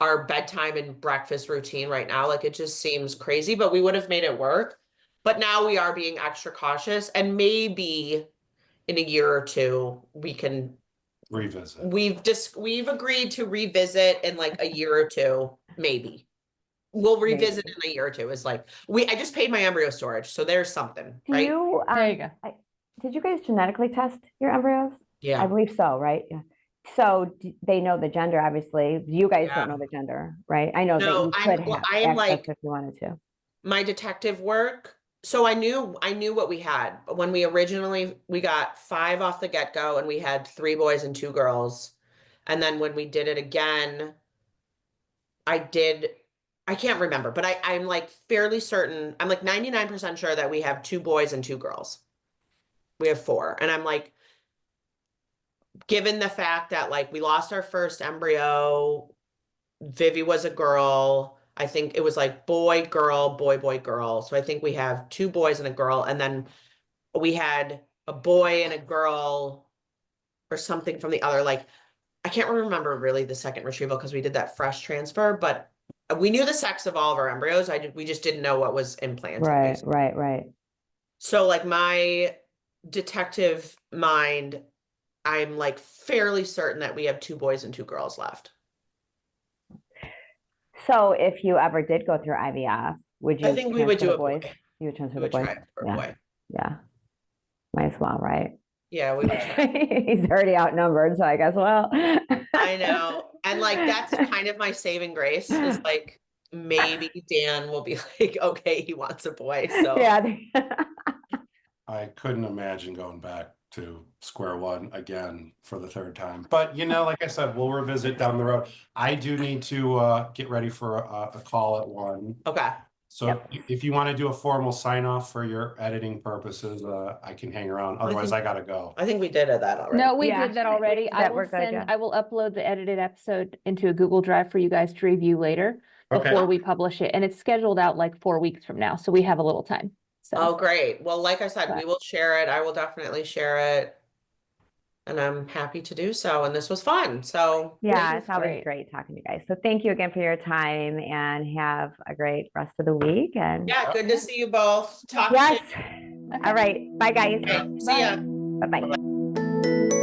D: our bedtime and breakfast routine right now. Like it just seems crazy, but we would have made it work. But now we are being extra cautious, and maybe in a year or 2 we can
E: revisit.
D: We've agreed to revisit in like a year or 2, maybe. We'll revisit in a year or 2. Is like I just paid my embryo storage, so there's something, right?
B: there you go.
C: Did you guys genetically test your embryos?
D: Yeah.
C: I believe so, right? Yeah. So they know the gender, obviously. You guys don't know the gender, right? I know that you could have access if you wanted to.
D: My detective work. So I knew what we had. When we got 5 off the get-go, and we had 3 boys and 2 girls. And then when we did it again, I can't remember, but I'm like fairly certain, I'm like 99% sure that we have 2 boys and 2 girls. We have 4. And I'm like, given the fact that like we lost our first embryo, Vivi was a girl. I think it was like boy, girl, boy, boy, girl. So I think we have 2 boys and a girl. And then we had a boy and a girl or something from the other. Like, I can't remember really the second retrieval because we did that fresh transfer, but we knew the sex of all of our embryos. We just didn't know what was implanted.
C: Right.
D: So like my detective mind, I'm like fairly certain that we have 2 boys and 2 girls left.
C: So if you ever did go through IVF, would you?
D: I think we would do a boy.
C: You would transfer the boys?
D: For a boy.
C: Yeah. Might as well, right?
D: Yeah, we would try.
C: He's already outnumbered, so I guess, well.
D: I know. And like, that's kind of my saving grace is like, maybe Dan will be like, okay, he wants a boy. So
C: yeah.
E: I couldn't imagine going back to square one again for the 3rd time. But, you know, like I said, we'll revisit down the road. I do need to get ready for a call at 1.
D: Okay.
E: So if you want to do a formal sign off for your editing purposes, I can hang around. Otherwise, I got to go.
D: I think we did that already.
B: No, we did that already. I will upload the edited episode into a Google Drive for you guys to review later before we publish it. And it's scheduled out like 4 weeks from now. So we have a little time. So.
D: Oh, great. Well, like I said, we will share it. I will definitely share it. And I'm happy to do so. And this was fun. So
C: yeah, it's always great talking to you guys. So thank you again for your time, and have a great rest of the week. And
D: yeah, good to see you both.
C: Yes. All right. Bye, guys.
D: Okay, see ya.
C: Bye-bye.